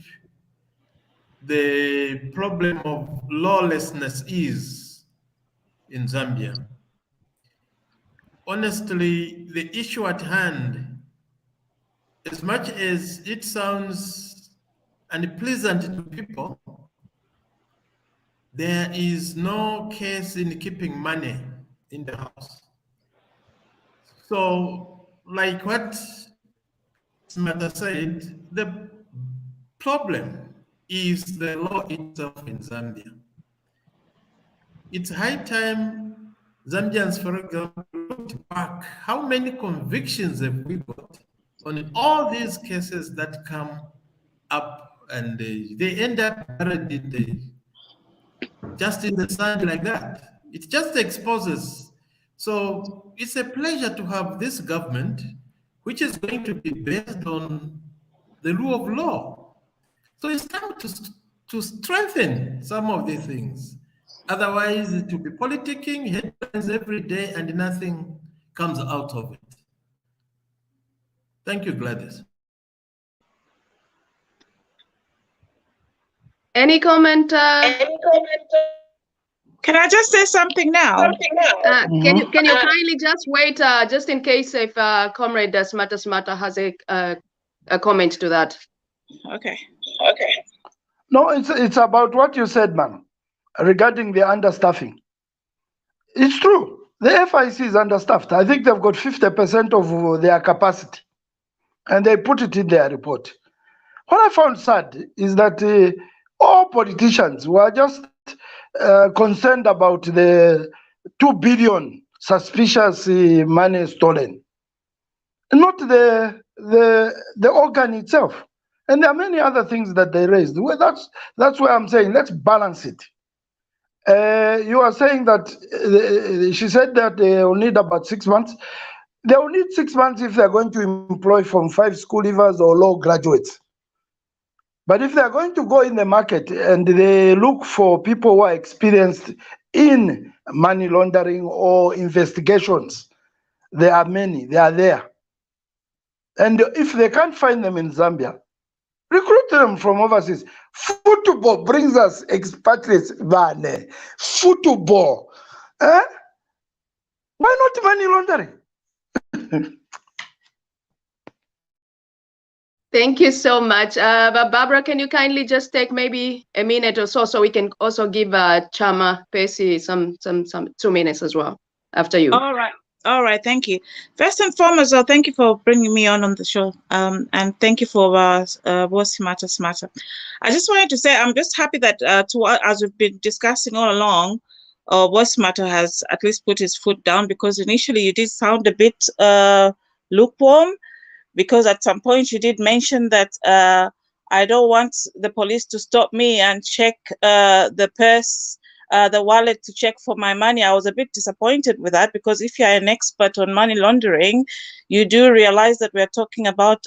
L: the problem of lawlessness is in Zambia. Honestly, the issue at hand, as much as it sounds unpleasant to people, there is no case in keeping money in the house. So, like what Simataa said, the problem is the law itself in Zambia. It's high time Zambians, for example, look back. How many convictions have we got on all these cases that come up and they end up buried in just in the sand like that? It just exposes. So it's a pleasure to have this government, which is going to be based on the rule of law. So it's time to strengthen some of these things. Otherwise, it will be politicking, headlines every day, and nothing comes out of it. Thank you, Gladys.
H: Any comment?
K: Can I just say something now?
H: Can you kindly just wait, just in case if Comrade Simataa Simataa has a comment to that?
K: Okay.
C: No, it's about what you said, ma'am, regarding the understaffing. It's true. The FIC is understaffed. I think they've got 50% of their capacity, and they put it in their report. What I found sad is that all politicians were just concerned about the 2 billion suspicious money stolen, not the organ itself. And there are many other things that they raised. Well, that's why I'm saying let's balance it. You are saying that she said that they will need about 6 months. They will need 6 months if they're going to employ from 5 school leavers or law graduates. But if they're going to go in the market and they look for people who are experienced in money laundering or investigations, there are many, they are there. And if they can't find them in Zambia, recruit them from overseas. Football brings us expatriates. Football. Eh? Why not money laundering?
H: Thank you so much. But Barbara, can you kindly just take maybe a minute or so we can also give Chama Pesi some 2 minutes as well after you.
K: All right, thank you. First and foremost, thank you for bringing me on the show, and thank you for Simataa Simataa. I just wanted to say I'm just happy that as we've been discussing all along, Simataa has at least put his foot down, because initially you did sound a bit lukewarm, because at some point you did mention that I don't want the police to stop me and check the purse, the wallet, to check for my money. I was a bit disappointed with that, because if you're an expert on money laundering, you do realize that we're talking about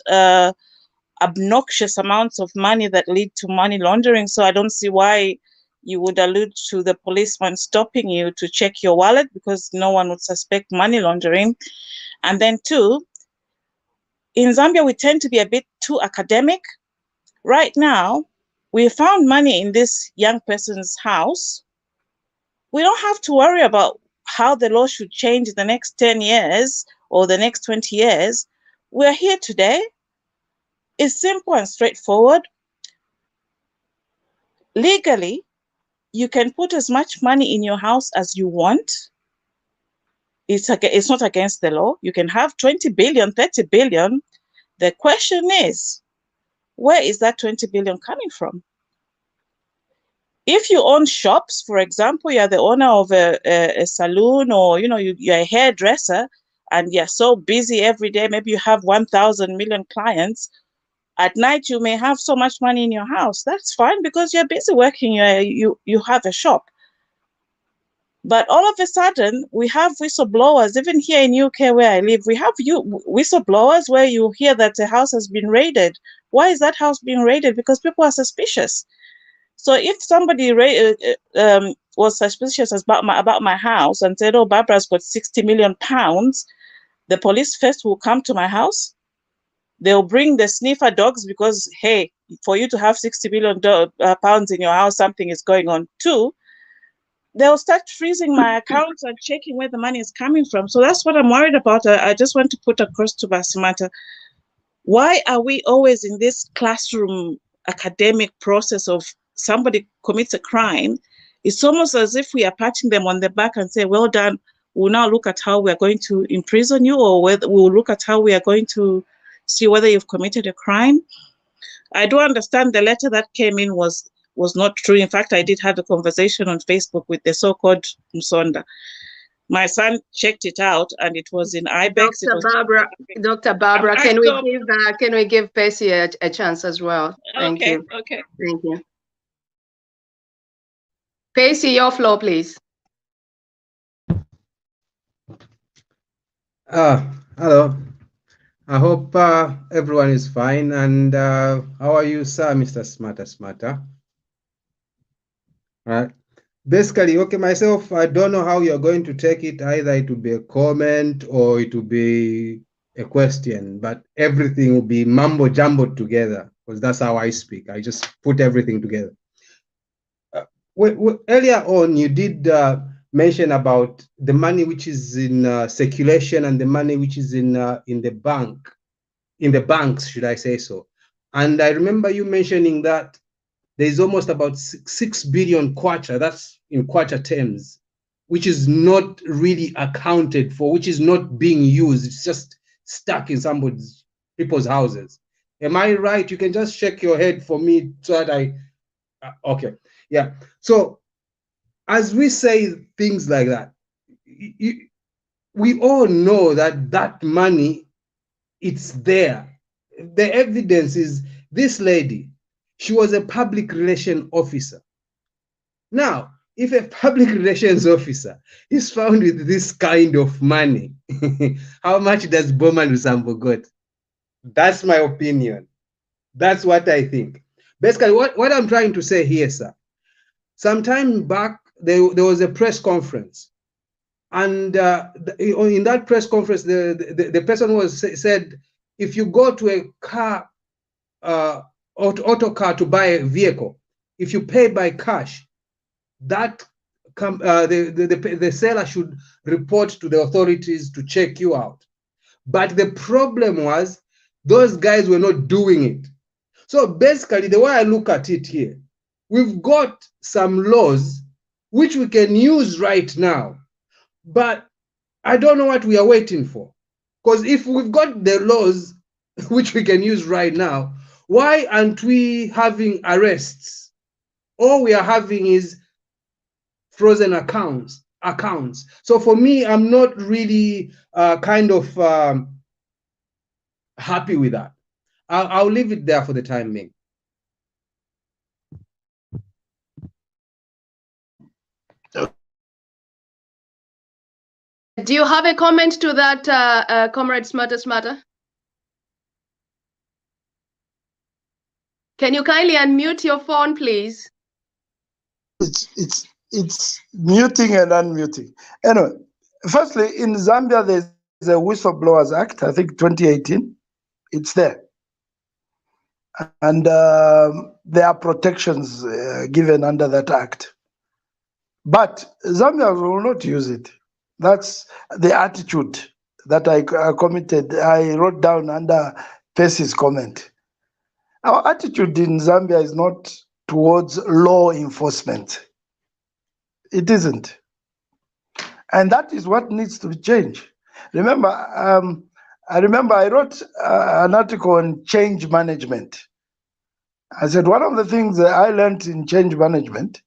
K: obnoxious amounts of money that lead to money laundering. So I don't see why you would allude to the policeman stopping you to check your wallet, because no one would suspect money laundering. And then 2, in Zambia, we tend to be a bit too academic. Right now, we found money in this young person's house. We don't have to worry about how the law should change in the next 10 years or the next 20 years. We're here today. It's simple and straightforward. Legally, you can put as much money in your house as you want. It's not against the law. You can have 20 billion, 30 billion. The question is, where is that 20 billion coming from? If you own shops, for example, you're the owner of a saloon, or you're a hairdresser, and you're so busy every day, maybe you have 1,000 million clients. At night, you may have so much money in your house. That's fine, because you're busy working, you have a shop. But all of a sudden, we have whistleblowers, even here in UK where I live, we have whistleblowers where you hear that the house has been raided. Why is that house being raided? Because people are suspicious. So if somebody was suspicious about my house and said, oh, Barbara's got 60 million pounds, the police first will come to my house. They'll bring the sniffer dogs because, hey, for you to have 60 million pounds in your house, something is going on. Two, they'll start freezing my accounts and checking where the money is coming from. So that's what I'm worried about. I just want to put across to Simataa. Why are we always in this classroom academic process of somebody commits a crime? It's almost as if we are patting them on the back and say, well done, we'll now look at how we're going to imprison you, or whether we'll look at how we are going to see whether you've committed a crime. I do understand the letter that came in was not true. In fact, I did have a conversation on Facebook with the so-called Musonda. My son checked it out, and it was in Ibex.
H: Dr. Barbara, can we give Percy a chance as well? Thank you.
K: Okay.
H: Thank you. Percy, your floor, please.
M: Hello. I hope everyone is fine. And how are you, sir, Mr. Simataa? All right. Basically, okay, myself, I don't know how you're going to take it. Either it will be a comment or it will be a question, but everything will be mumbo jumbo together, because that's how I speak. I just put everything together. Earlier on, you did mention about the money which is in circulation and the money which is in the banks, should I say so? And I remember you mentioning that there's almost about 6 billion kwacha, that's in kwacha terms, which is not really accounted for, which is not being used. It's just stuck in people's houses. Am I right? You can just shake your head for me so that okay. Yeah. So as we say things like that, we all know that that money, it's there. The evidence is this lady, she was a public relations officer. Now, if a public relations officer is found with this kind of money, how much does Bowman Lusambo got? That's my opinion. That's what I think. Basically, what I'm trying to say here, sir, some time back, there was a press conference. And in that press conference, the person said, if you go to a car, auto car to buy a vehicle, if you pay by cash, that the seller should report to the authorities to check you out. But the problem was those guys were not doing it. So basically, the way I look at it here, we've got some laws which we can use right now, but I don't know what we are waiting for. Because if we've got the laws which we can use right now, why aren't we having arrests? All we are having is frozen accounts. So for me, I'm not really kind of happy with that. I'll leave it there for the time being.
H: Do you have a comment to that, Comrade Simataa? Can you kindly unmute your phone, please?
C: It's muting and unmuting. Anyway, firstly, in Zambia, there's a Whistleblowers Act, I think 2018. It's there. And there are protections given under that act. But Zambia will not use it. That's the attitude that I wrote down under Percy's comment. Our attitude in Zambia is not towards law enforcement. It isn't. And that is what needs to change. Remember, I wrote an article on change management. I said one of the things that I learned in change management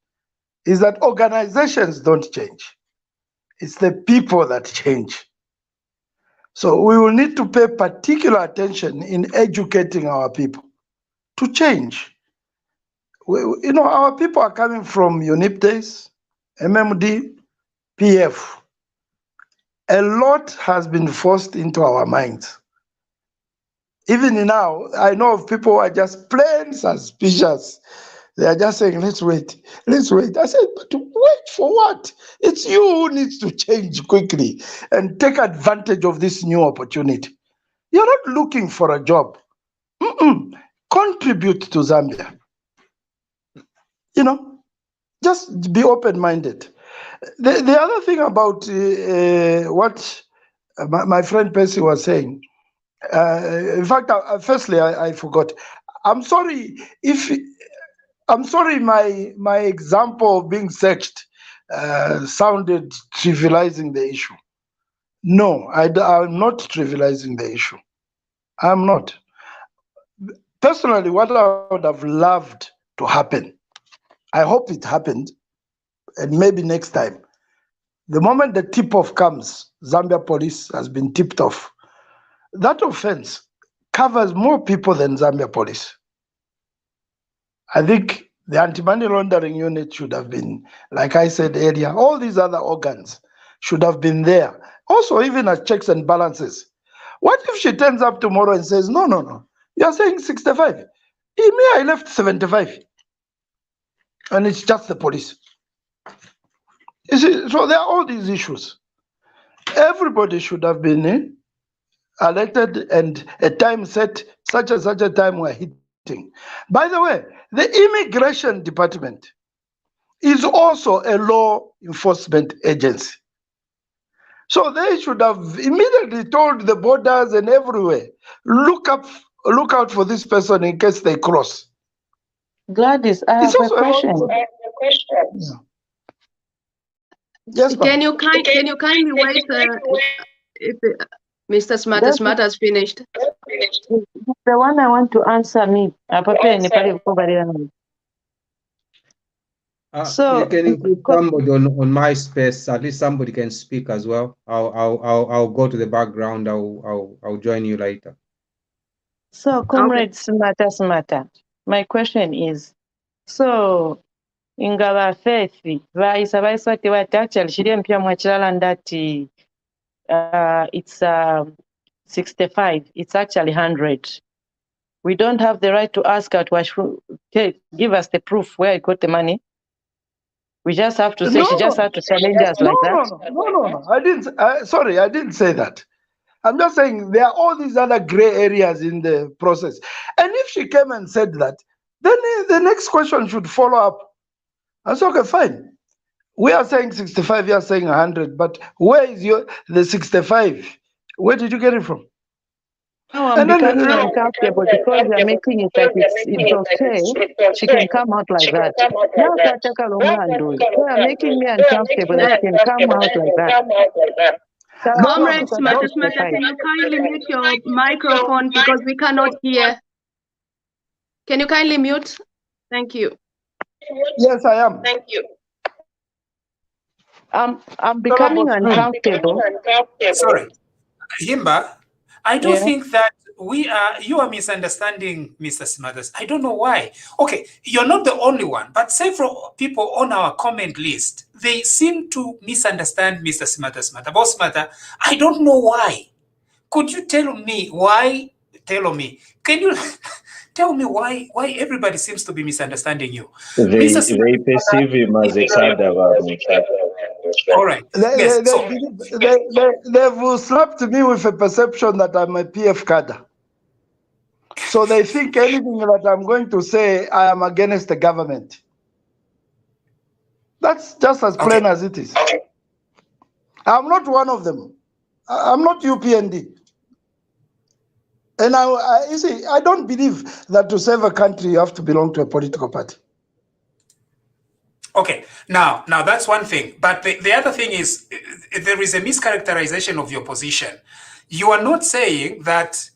C: is that organizations don't change. It's the people that change. So we will need to pay particular attention in educating our people to change. Our people are coming from UNIP days, MMD, PF. A lot has been forced into our minds. Even now, I know of people who are just plain suspicious. They are just saying, let's wait. I said, but wait for what? It's you who needs to change quickly and take advantage of this new opportunity. You're not looking for a job. Contribute to Zambia. You know, just be open-minded. The other thing about what my friend Percy was saying, in fact, firstly, I forgot. I'm sorry my example of being searched sounded trivializing the issue. No, I'm not trivializing the issue. I'm not. Personally, what I would have loved to happen, I hope it happened, and maybe next time, the moment the tip-off comes, Zambia police has been tipped off, that offense covers more people than Zambia police. I think the anti-money laundering unit should have been, like I said earlier, all these other organs should have been there. Also, even as checks and balances. What if she turns up tomorrow and says, no, you're saying 65. In me, I left 75. And it's just the police. You see, so there are all these issues. Everybody should have been elected and a time set, such and such a time we're hitting. By the way, the Immigration Department is also a law enforcement agency. So they should have immediately told the borders and everywhere, look out for this person in case they cross.
D: Gladys, I have a question.
C: Yeah. Yes,
H: can you kindly wait if Mr. Simataa has finished?
D: The one I want to answer me. So
M: you can include somebody on my space. At least somebody can speak as well. I'll go to the background. I'll join you later.
D: So, Comrade Simataa, my question is, so ingaba faith vaisa vaiswati vati actually chiri mpya mwachilala ndati it's 65, it's actually 100. We don't have the right to ask her to give us the proof where I got the money. We just have to say she just had to challenge us like that.
C: No. I didn't say that. I'm just saying there are all these other gray areas in the process. And if she came and said that, then the next question should follow up. I said, okay, fine. We are saying 65, you are saying 100, but where is the 65? Where did you get it from?
D: No, I'm becoming uncomfortable because you're making it like it's okay. She can come out like that. Now you're making me uncomfortable that she can come out like that.
H: Comrade Simataa, can you kindly mute your microphone because we cannot hear? Can you kindly mute? Thank you.
C: Yes, I am.
H: Thank you.
D: I'm becoming uncomfortable.
B: Sorry, Himba, I do think that you are misunderstanding Mr. Simataa. I don't know why. Okay, you're not the only one, but several people on our comment list, they seem to misunderstand Mr. Simataa. Boss Simataa, I don't know why. Could you tell me why? Can you tell me why everybody seems to be misunderstanding you?
F: They perceive him as a cadre.
B: All right.
C: They've slapped me with a perception that I'm a PF cadre. So they think anything that I'm going to say, I am against the government. That's just as plain as it is. I'm not one of them. I'm not UPND. And you see, I don't believe that to save a country, you have to belong to a political party.
B: Okay, now that's one thing. But the other thing is, there is a mischaracterization of your position. You are not saying that,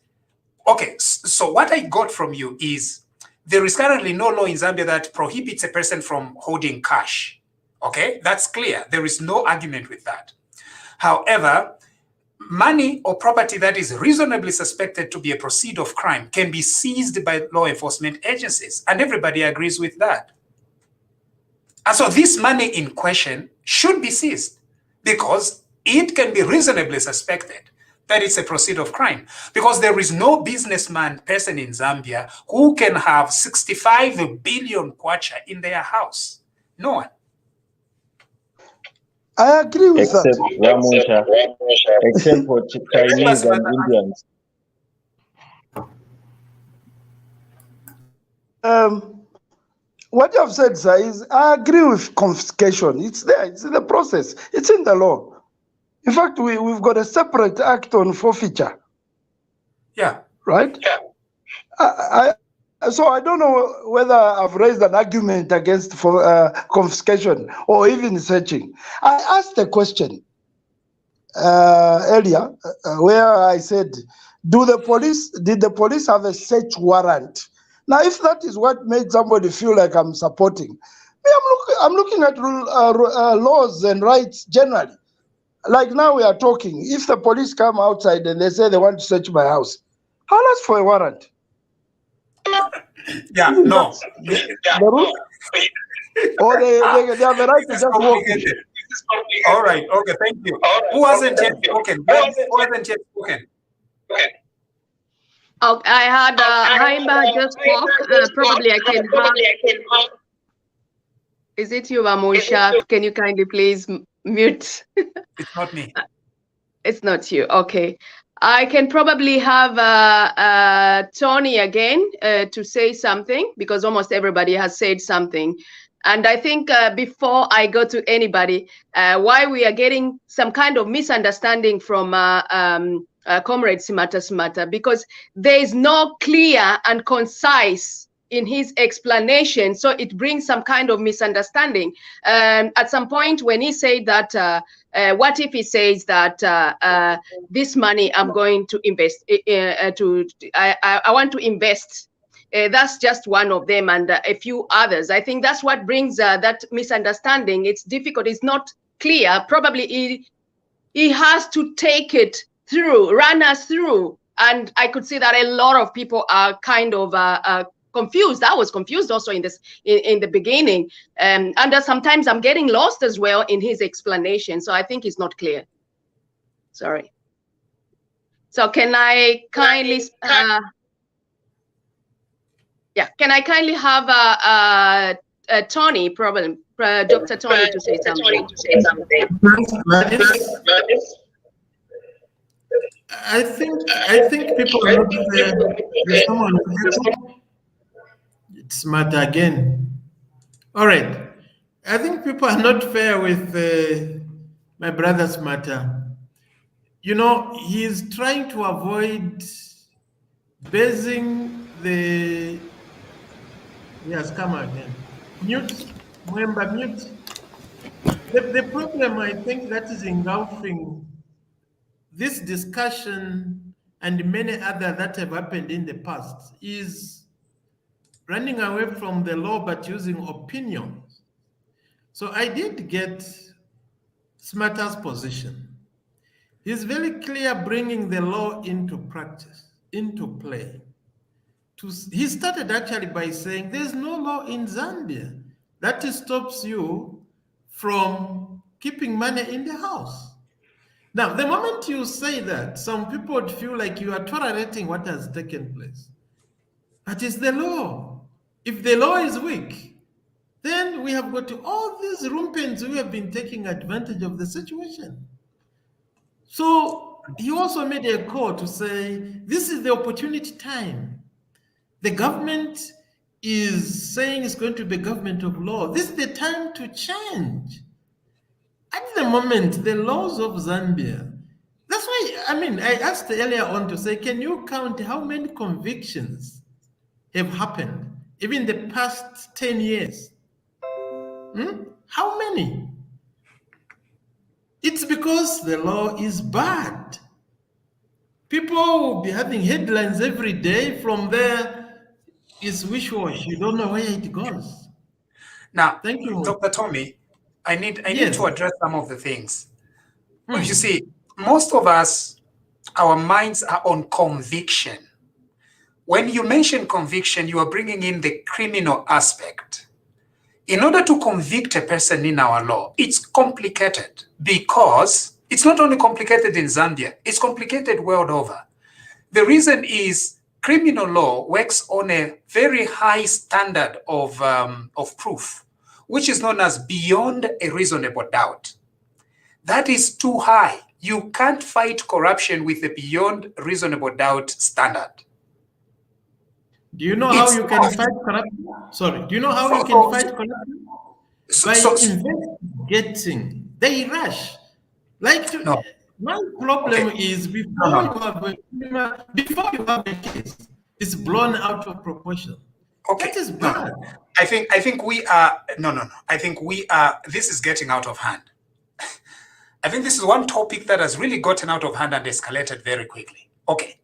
B: okay, so what I got from you is there is currently no law in Zambia that prohibits a person from holding cash. Okay, that's clear. There is no argument with that. However, money or property that is reasonably suspected to be a proceed of crime can be seized by law enforcement agencies, and everybody agrees with that. And so this money in question should be seized because it can be reasonably suspected that it's a proceed of crime, because there is no person in Zambia who can have 65 billion kwacha in their house. No one.
C: I agree with
F: except
C: that.
F: Except for Chinese and Indians.
C: what you have said, sir, is I agree with confiscation. It's there. It's in the process. It's in the law. In fact, we've got a separate act on forfeiture.
B: Yeah.
C: Right? Yeah. So I don't know whether I've raised an argument against confiscation or even searching. I asked a question earlier where I said, did the police have a search warrant? Now, if that is what made somebody feel like I'm supporting, I'm looking at laws and rights generally. Like now we are talking, if the police come outside and they say they want to search my house, I'll ask for a warrant.
B: Yeah, no.
C: The rule? Or they have a right to just walk in.
B: All right, okay, thank you. Who hasn't yet spoken? Who hasn't yet spoken?
H: Oh, I had Haimba just spoke. Probably I can have. Is it you, Amusha? Can you kindly please mute?
B: It's not me.
H: It's not you. Okay. I can probably have Tony again to say something, because almost everybody has said something. And I think before I go to anybody, why we are getting some kind of misunderstanding from Comrade Simataa Simataa, because there is no clear and concise in his explanation, so it brings some kind of misunderstanding. At some point when he said that, what if he says that this money I'm going to invest, I want to invest. That's just one of them, and a few others. I think that's what brings that misunderstanding. It's difficult, it's not clear. Probably he has to take it through, run us through. And I could see that a lot of people are kind of confused. I was confused also in the beginning, and sometimes I'm getting lost as well in his explanation. So I think it's not clear. Sorry. So can I kindly, can I kindly have Tony, Dr. Tony, to say something?
L: I think people are not there's someone. It's Simataa again. All right. I think people are not fair with my brother Simataa. You know, he's trying to avoid basing the... He has come again. Mute. Remember, mute. The problem, I think, that is engulfing this discussion and many other that have happened in the past is running away from the law but using opinions. So I did get Simataa's position. He's very clear bringing the law into practice, into play. He started actually by saying there's no law in Zambia that stops you from keeping money in the house. Now, the moment you say that, some people would feel like you are tolerating what has taken place. But it's the law. If the law is weak, then we have got all these rumpens who have been taking advantage of the situation. So he also made a call to say, this is the opportunity time. The government is saying it's going to be a government of law. This is the time to change. At the moment, the laws of Zambia, that's why, I mean, I asked earlier on to say, can you count how many convictions have happened, even the past 10 years? How many? It's because the law is bad. People will be having headlines every day. From there, it's wish-wash. You don't know where it goes.
B: Now,
L: thank you,
B: Dr. Tommy. I need to address some of the things. You see, most of us, our minds are on conviction. When you mention conviction, you are bringing in the criminal aspect. In order to convict a person in our law, it's complicated because it's not only complicated in Zambia, it's complicated world over. The reason is criminal law works on a very high standard of proof, which is known as beyond a reasonable doubt. That is too high. You can't fight corruption with a beyond reasonable doubt standard.
L: Do you know how you can fight corruption? Sorry. Do you know how you can fight corruption? By investigating. They rush. Like my problem is before you have a case, it's blown out of proportion.
B: Okay.
L: That is bad.
B: I think we are I think we are. This is getting out of hand. I think this is one topic that has really gotten out of hand and escalated very quickly. Okay.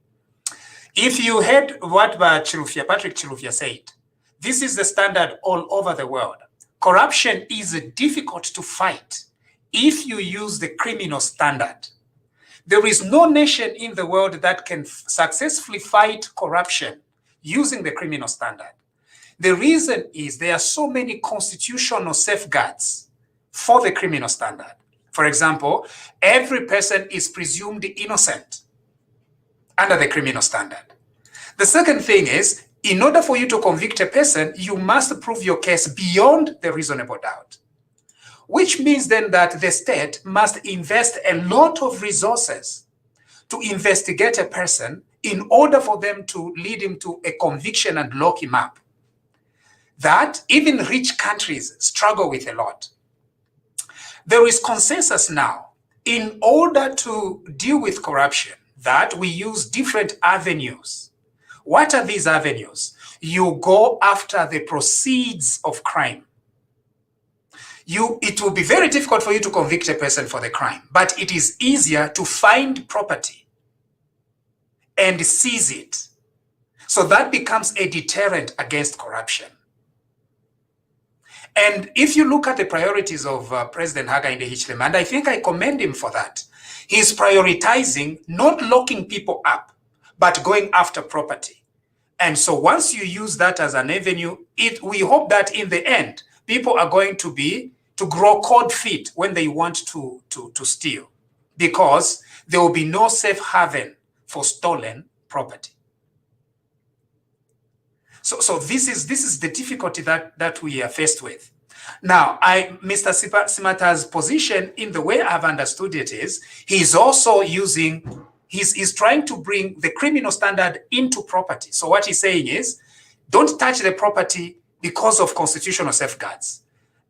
B: If you heard what Patrick Chirufya said, this is the standard all over the world. Corruption is difficult to fight if you use the criminal standard. There is no nation in the world that can successfully fight corruption using the criminal standard. The reason is there are so many constitutional safeguards for the criminal standard. For example, every person is presumed innocent under the criminal standard. The second thing is, in order for you to convict a person, you must prove your case beyond the reasonable doubt, which means then that the state must invest a lot of resources to investigate a person in order for them to lead him to a conviction and lock him up. That even rich countries struggle with a lot. There is consensus now in order to deal with corruption that we use different avenues. What are these avenues? You go after the proceeds of crime. It will be very difficult for you to convict a person for the crime, but it is easier to find property and seize it. So that becomes a deterrent against corruption. And if you look at the priorities of President Hakainde Hichilema, and I think I commend him for that, he's prioritizing not locking people up, but going after property. And so once you use that as an avenue, we hope that in the end, people are going to grow cold feet when they want to steal, because there will be no safe haven for stolen property. So this is the difficulty that we are faced with. Now, Mr. Simataa's position, in the way I've understood it, is he's also he's trying to bring the criminal standard into property. So what he's saying is, don't touch the property because of constitutional safeguards.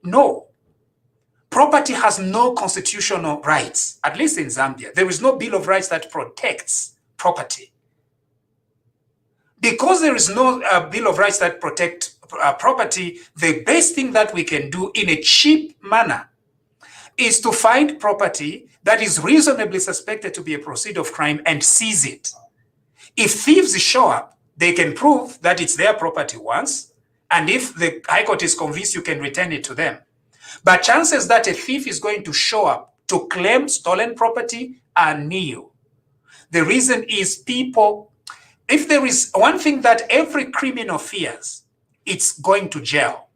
B: No. Property has no constitutional rights, at least in Zambia. There is no Bill of Rights that protects property. Because there is no Bill of Rights that protect property, the best thing that we can do in a cheap manner is to find property that is reasonably suspected to be a proceed of crime and seize it. If thieves show up, they can prove that it's their property once, and if the High Court is convinced, you can return it to them. But chances that a thief is going to show up to claim stolen property are nil. The reason is if there is one thing that every criminal fears, it's going to jail.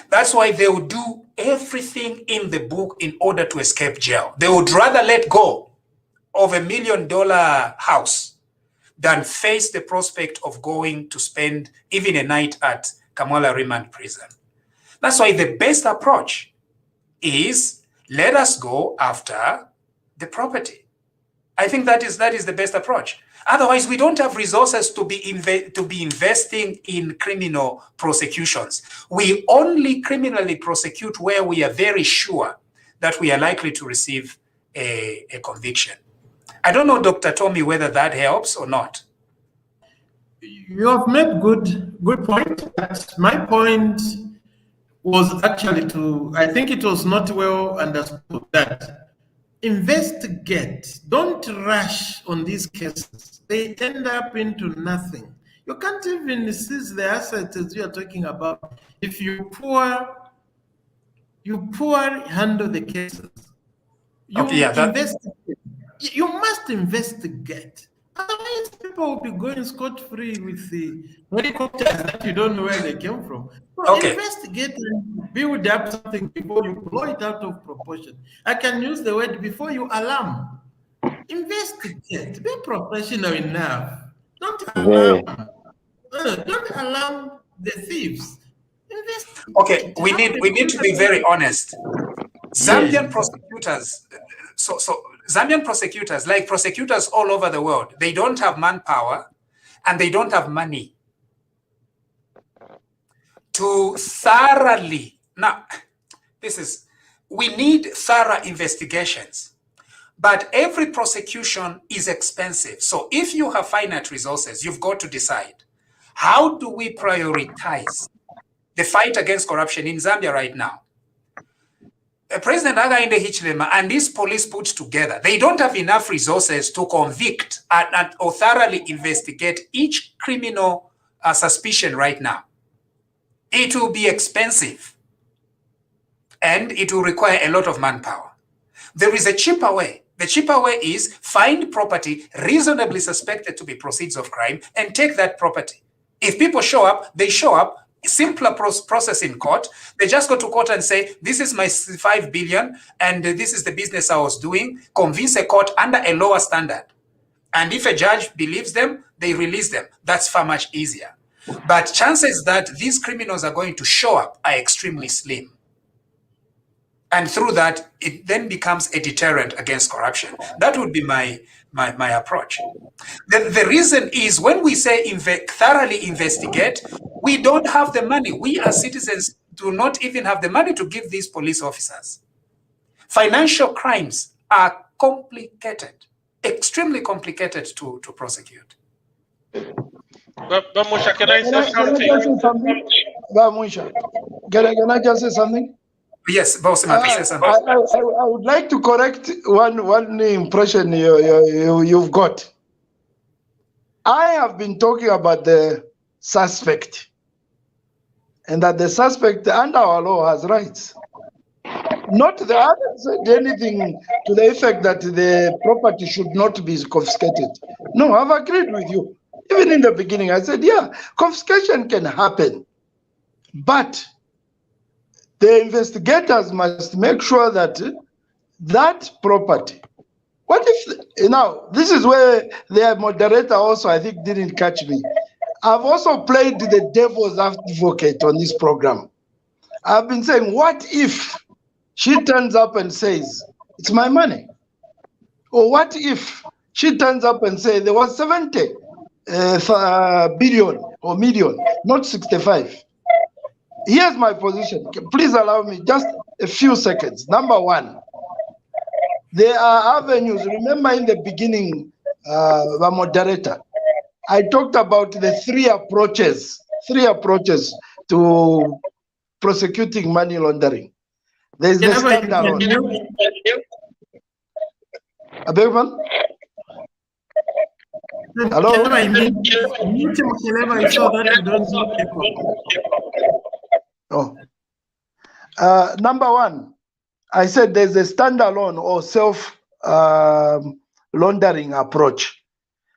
B: That's why they will do everything in the book in order to escape jail. They would rather let go of $1 million house than face the prospect of going to spend even a night at Kamala Remand Prison. That's why the best approach is let us go after the property. I think that is the best approach. Otherwise, we don't have resources to be investing in criminal prosecutions. We only criminally prosecute where we are very sure that we are likely to receive a conviction. I don't know, Dr. Tommy, whether that helps or not.
L: You have made good point. My point was actually I think it was not well understood that investigate, don't rush on these cases. They end up into nothing. You can't even seize the assets as you are talking about if you poor handle the cases. You must investigate. Otherwise, people will be going scot-free with the helicopters that you don't know where they came from. So investigate and build up something before you blow it out of proportion. I can use the word before you alarm. Investigate. Be professional enough. Don't alarm the thieves.
B: Okay, we need to be very honest. Zambian prosecutors, Zambian prosecutors, like prosecutors all over the world, they don't have manpower and they don't have money. to thoroughly, now, we need thorough investigations, but every prosecution is expensive. So if you have finite resources, you've got to decide, how do we prioritize the fight against corruption in Zambia right now? President Hakainde Hichilema and his police put together, they don't have enough resources to convict or thoroughly investigate each criminal suspicion right now. It will be expensive and it will require a lot of manpower. There is a cheaper way. The cheaper way is find property reasonably suspected to be proceeds of crime and take that property. If people show up, they show up. Simpler process in court. They just go to court and say, this is my 5 billion and this is the business I was doing. Convince a court under a lower standard. And if a judge believes them, they release them. That's far much easier. But chances that these criminals are going to show up are extremely slim. And through that, it then becomes a deterrent against corruption. That would be my approach. The reason is when we say thoroughly investigate, we don't have the money. We as citizens do not even have the money to give these police officers. Financial crimes are complicated, extremely complicated to prosecute.
G: But Musha, can I say something?
C: Musha, can I just say something?
B: Yes, Boss Simataa, say something.
C: I would like to correct one impression you've got. I have been talking about the suspect, and that the suspect under our law has rights. Not the other said anything to the effect that the property should not be confiscated. No, I've agreed with you. Even in the beginning, I said, yeah, confiscation can happen, but the investigators must make sure that that property. What if, now, this is where the moderator also, I think, didn't catch me. I've also played the devil's advocate on this program. I've been saying, what if she turns up and says, it's my money? Or what if she turns up and says, there was 70 billion or million, not 65? Here's my position. Please allow me just a few seconds. Number one, there are avenues. Remember in the beginning, the moderator, I talked about the three approaches to prosecuting money laundering. There's the standalone. I beg pardon? Hello? Oh. Number one, I said there's a standalone or self laundering approach.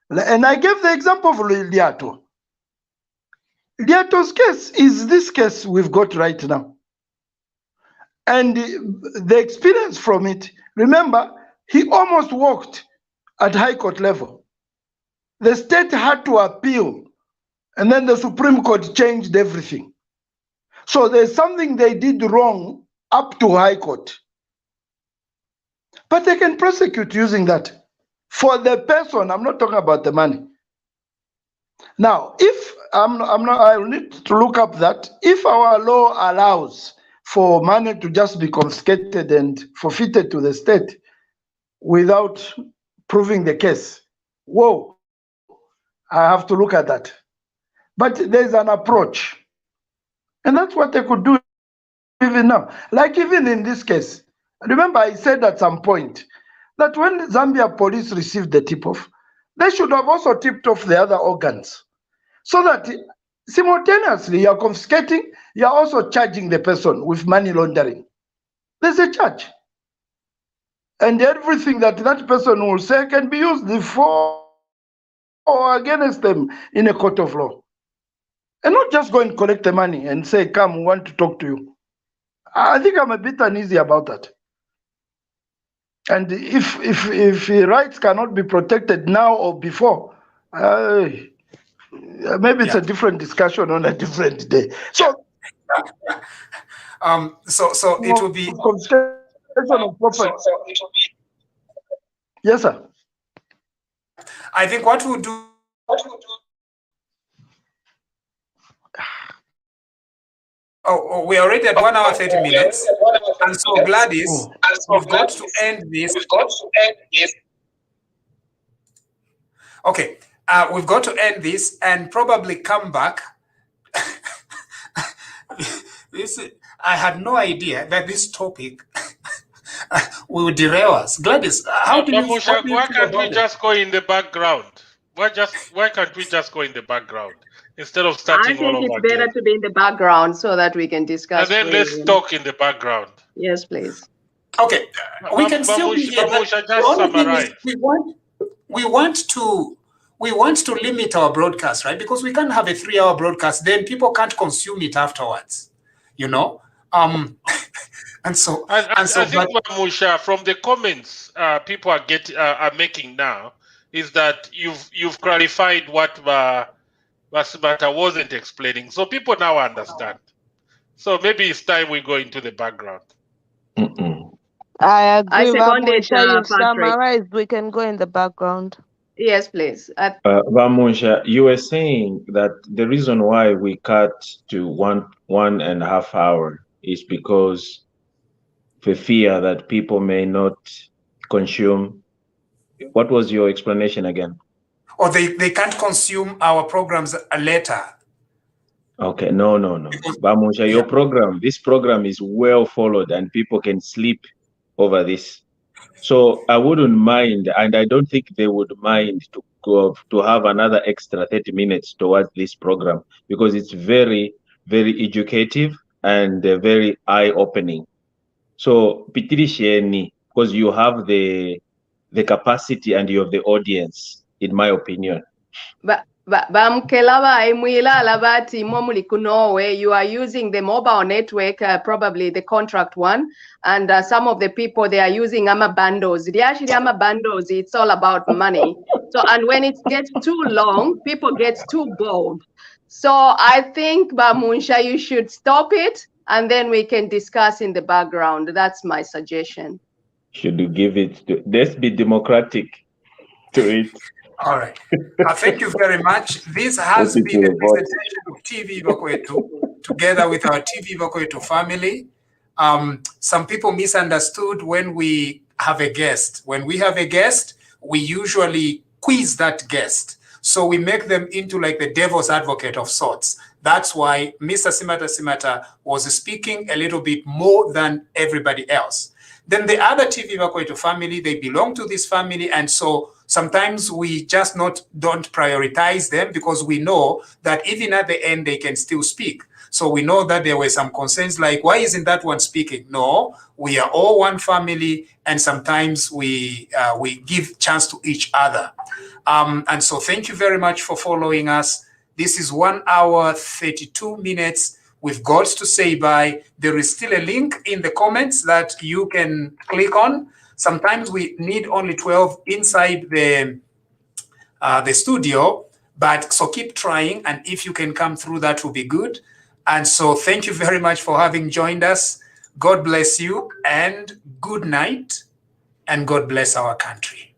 C: And I gave the example of Liato. Liato's case is this case we've got right now. And the experience from it, remember, he almost walked at High Court level. The state had to appeal, and then the Supreme Court changed everything. So there's something they did wrong up to High Court. But they can prosecute using that. For the person, I'm not talking about the money. Now, if I will need to look up that. If our law allows for money to just be confiscated and forfeited to the state without proving the case, whoa, I have to look at that. But there's an approach. And that's what they could do even now. Like even in this case, remember I said at some point that when Zambia police received the tip-off, they should have also tipped off the other organs. So that simultaneously you're confiscating, you're also charging the person with money laundering. There's a charge. And everything that that person will say can be used for or against them in a court of law. And not just go and collect the money and say, come, we want to talk to you. I think I'm a bit uneasy about that. And if rights cannot be protected now or before, maybe it's a different discussion on a different day. So,
B: so it will be
C: confiscation of property. Yes, sir.
B: I think what we'll do. Oh, we're already at 1 hour 30 minutes. And so Gladys, we've got to end this. Okay, we've got to end this and probably come back. I had no idea that this topic will derail us. Gladys, how do you
G: Bamusha,
B: feel
G: why can't we
B: about
G: just go in the background? Why can't we just go in the background instead of starting all
H: I think
G: over
H: it's better
G: again?
H: to be in the background so that we can discuss.
G: And then let's talk in the background.
H: Yes, please.
B: Okay, we can still be here.
G: Bamusha,
B: The
G: just
B: only thing
G: summarize.
B: is we want to limit our broadcast, right? Because we can't have a 3-hour broadcast, then people can't consume it afterwards, you know. And so
G: I think Bamusha, from the comments people are making now, is that you've clarified what Simataa wasn't explaining, so people now understand. So maybe it's time we go into the background.
D: I agree.
H: I second it,
D: You've
H: Patrick.
D: summarized. We can go in the background.
H: Yes, please.
F: Vamusha, you were saying that the reason why we cut to 1.5 hours is because for fear that people may not consume. What was your explanation again?
B: Or they can't consume our programs later.
F: Okay, no. Vamusha, your this program is well followed and people can sleep over this. So I wouldn't mind, and I don't think they would mind to have another extra 30 minutes towards this program because it's very, very educative and very eye-opening. So Pitirisheni, because you have the capacity and you have the audience, in my opinion.
H: Bamkelaba Emwila Labati Momuli Kunowe, you are using the mobile network, probably the contract one, and some of the people they are using AMA bundles. The actually AMA bundles, it's all about money. So, and when it gets too long, people get too bored. So I think Bamunsha, you should stop it and then we can discuss in the background. That's my suggestion.
F: Should you give it to, let's be democratic to it.
B: All right. Thank you very much. This has been a presentation of TV Bakwetu together with our TV Bakwetu family. Some people misunderstood when we have a guest. When we have a guest, we usually quiz that guest. So we make them into like the devil's advocate of sorts. That's why Mr. Simataa Simataa was speaking a little bit more than everybody else. Then the other TV Bakwetu family, they belong to this family, and so sometimes we just don't prioritize them because we know that even at the end they can still speak. So we know that there were some concerns like, why isn't that one speaking? No, we are all one family, and sometimes we give chance to each other. And so thank you very much for following us. This is 1 hour 32 minutes. We've got to say bye. There is still a link in the comments that you can click on. Sometimes we need only 12 inside the studio, but so keep trying. And if you can come through, that will be good. And so thank you very much for having joined us. God bless you and good night, and God bless our country.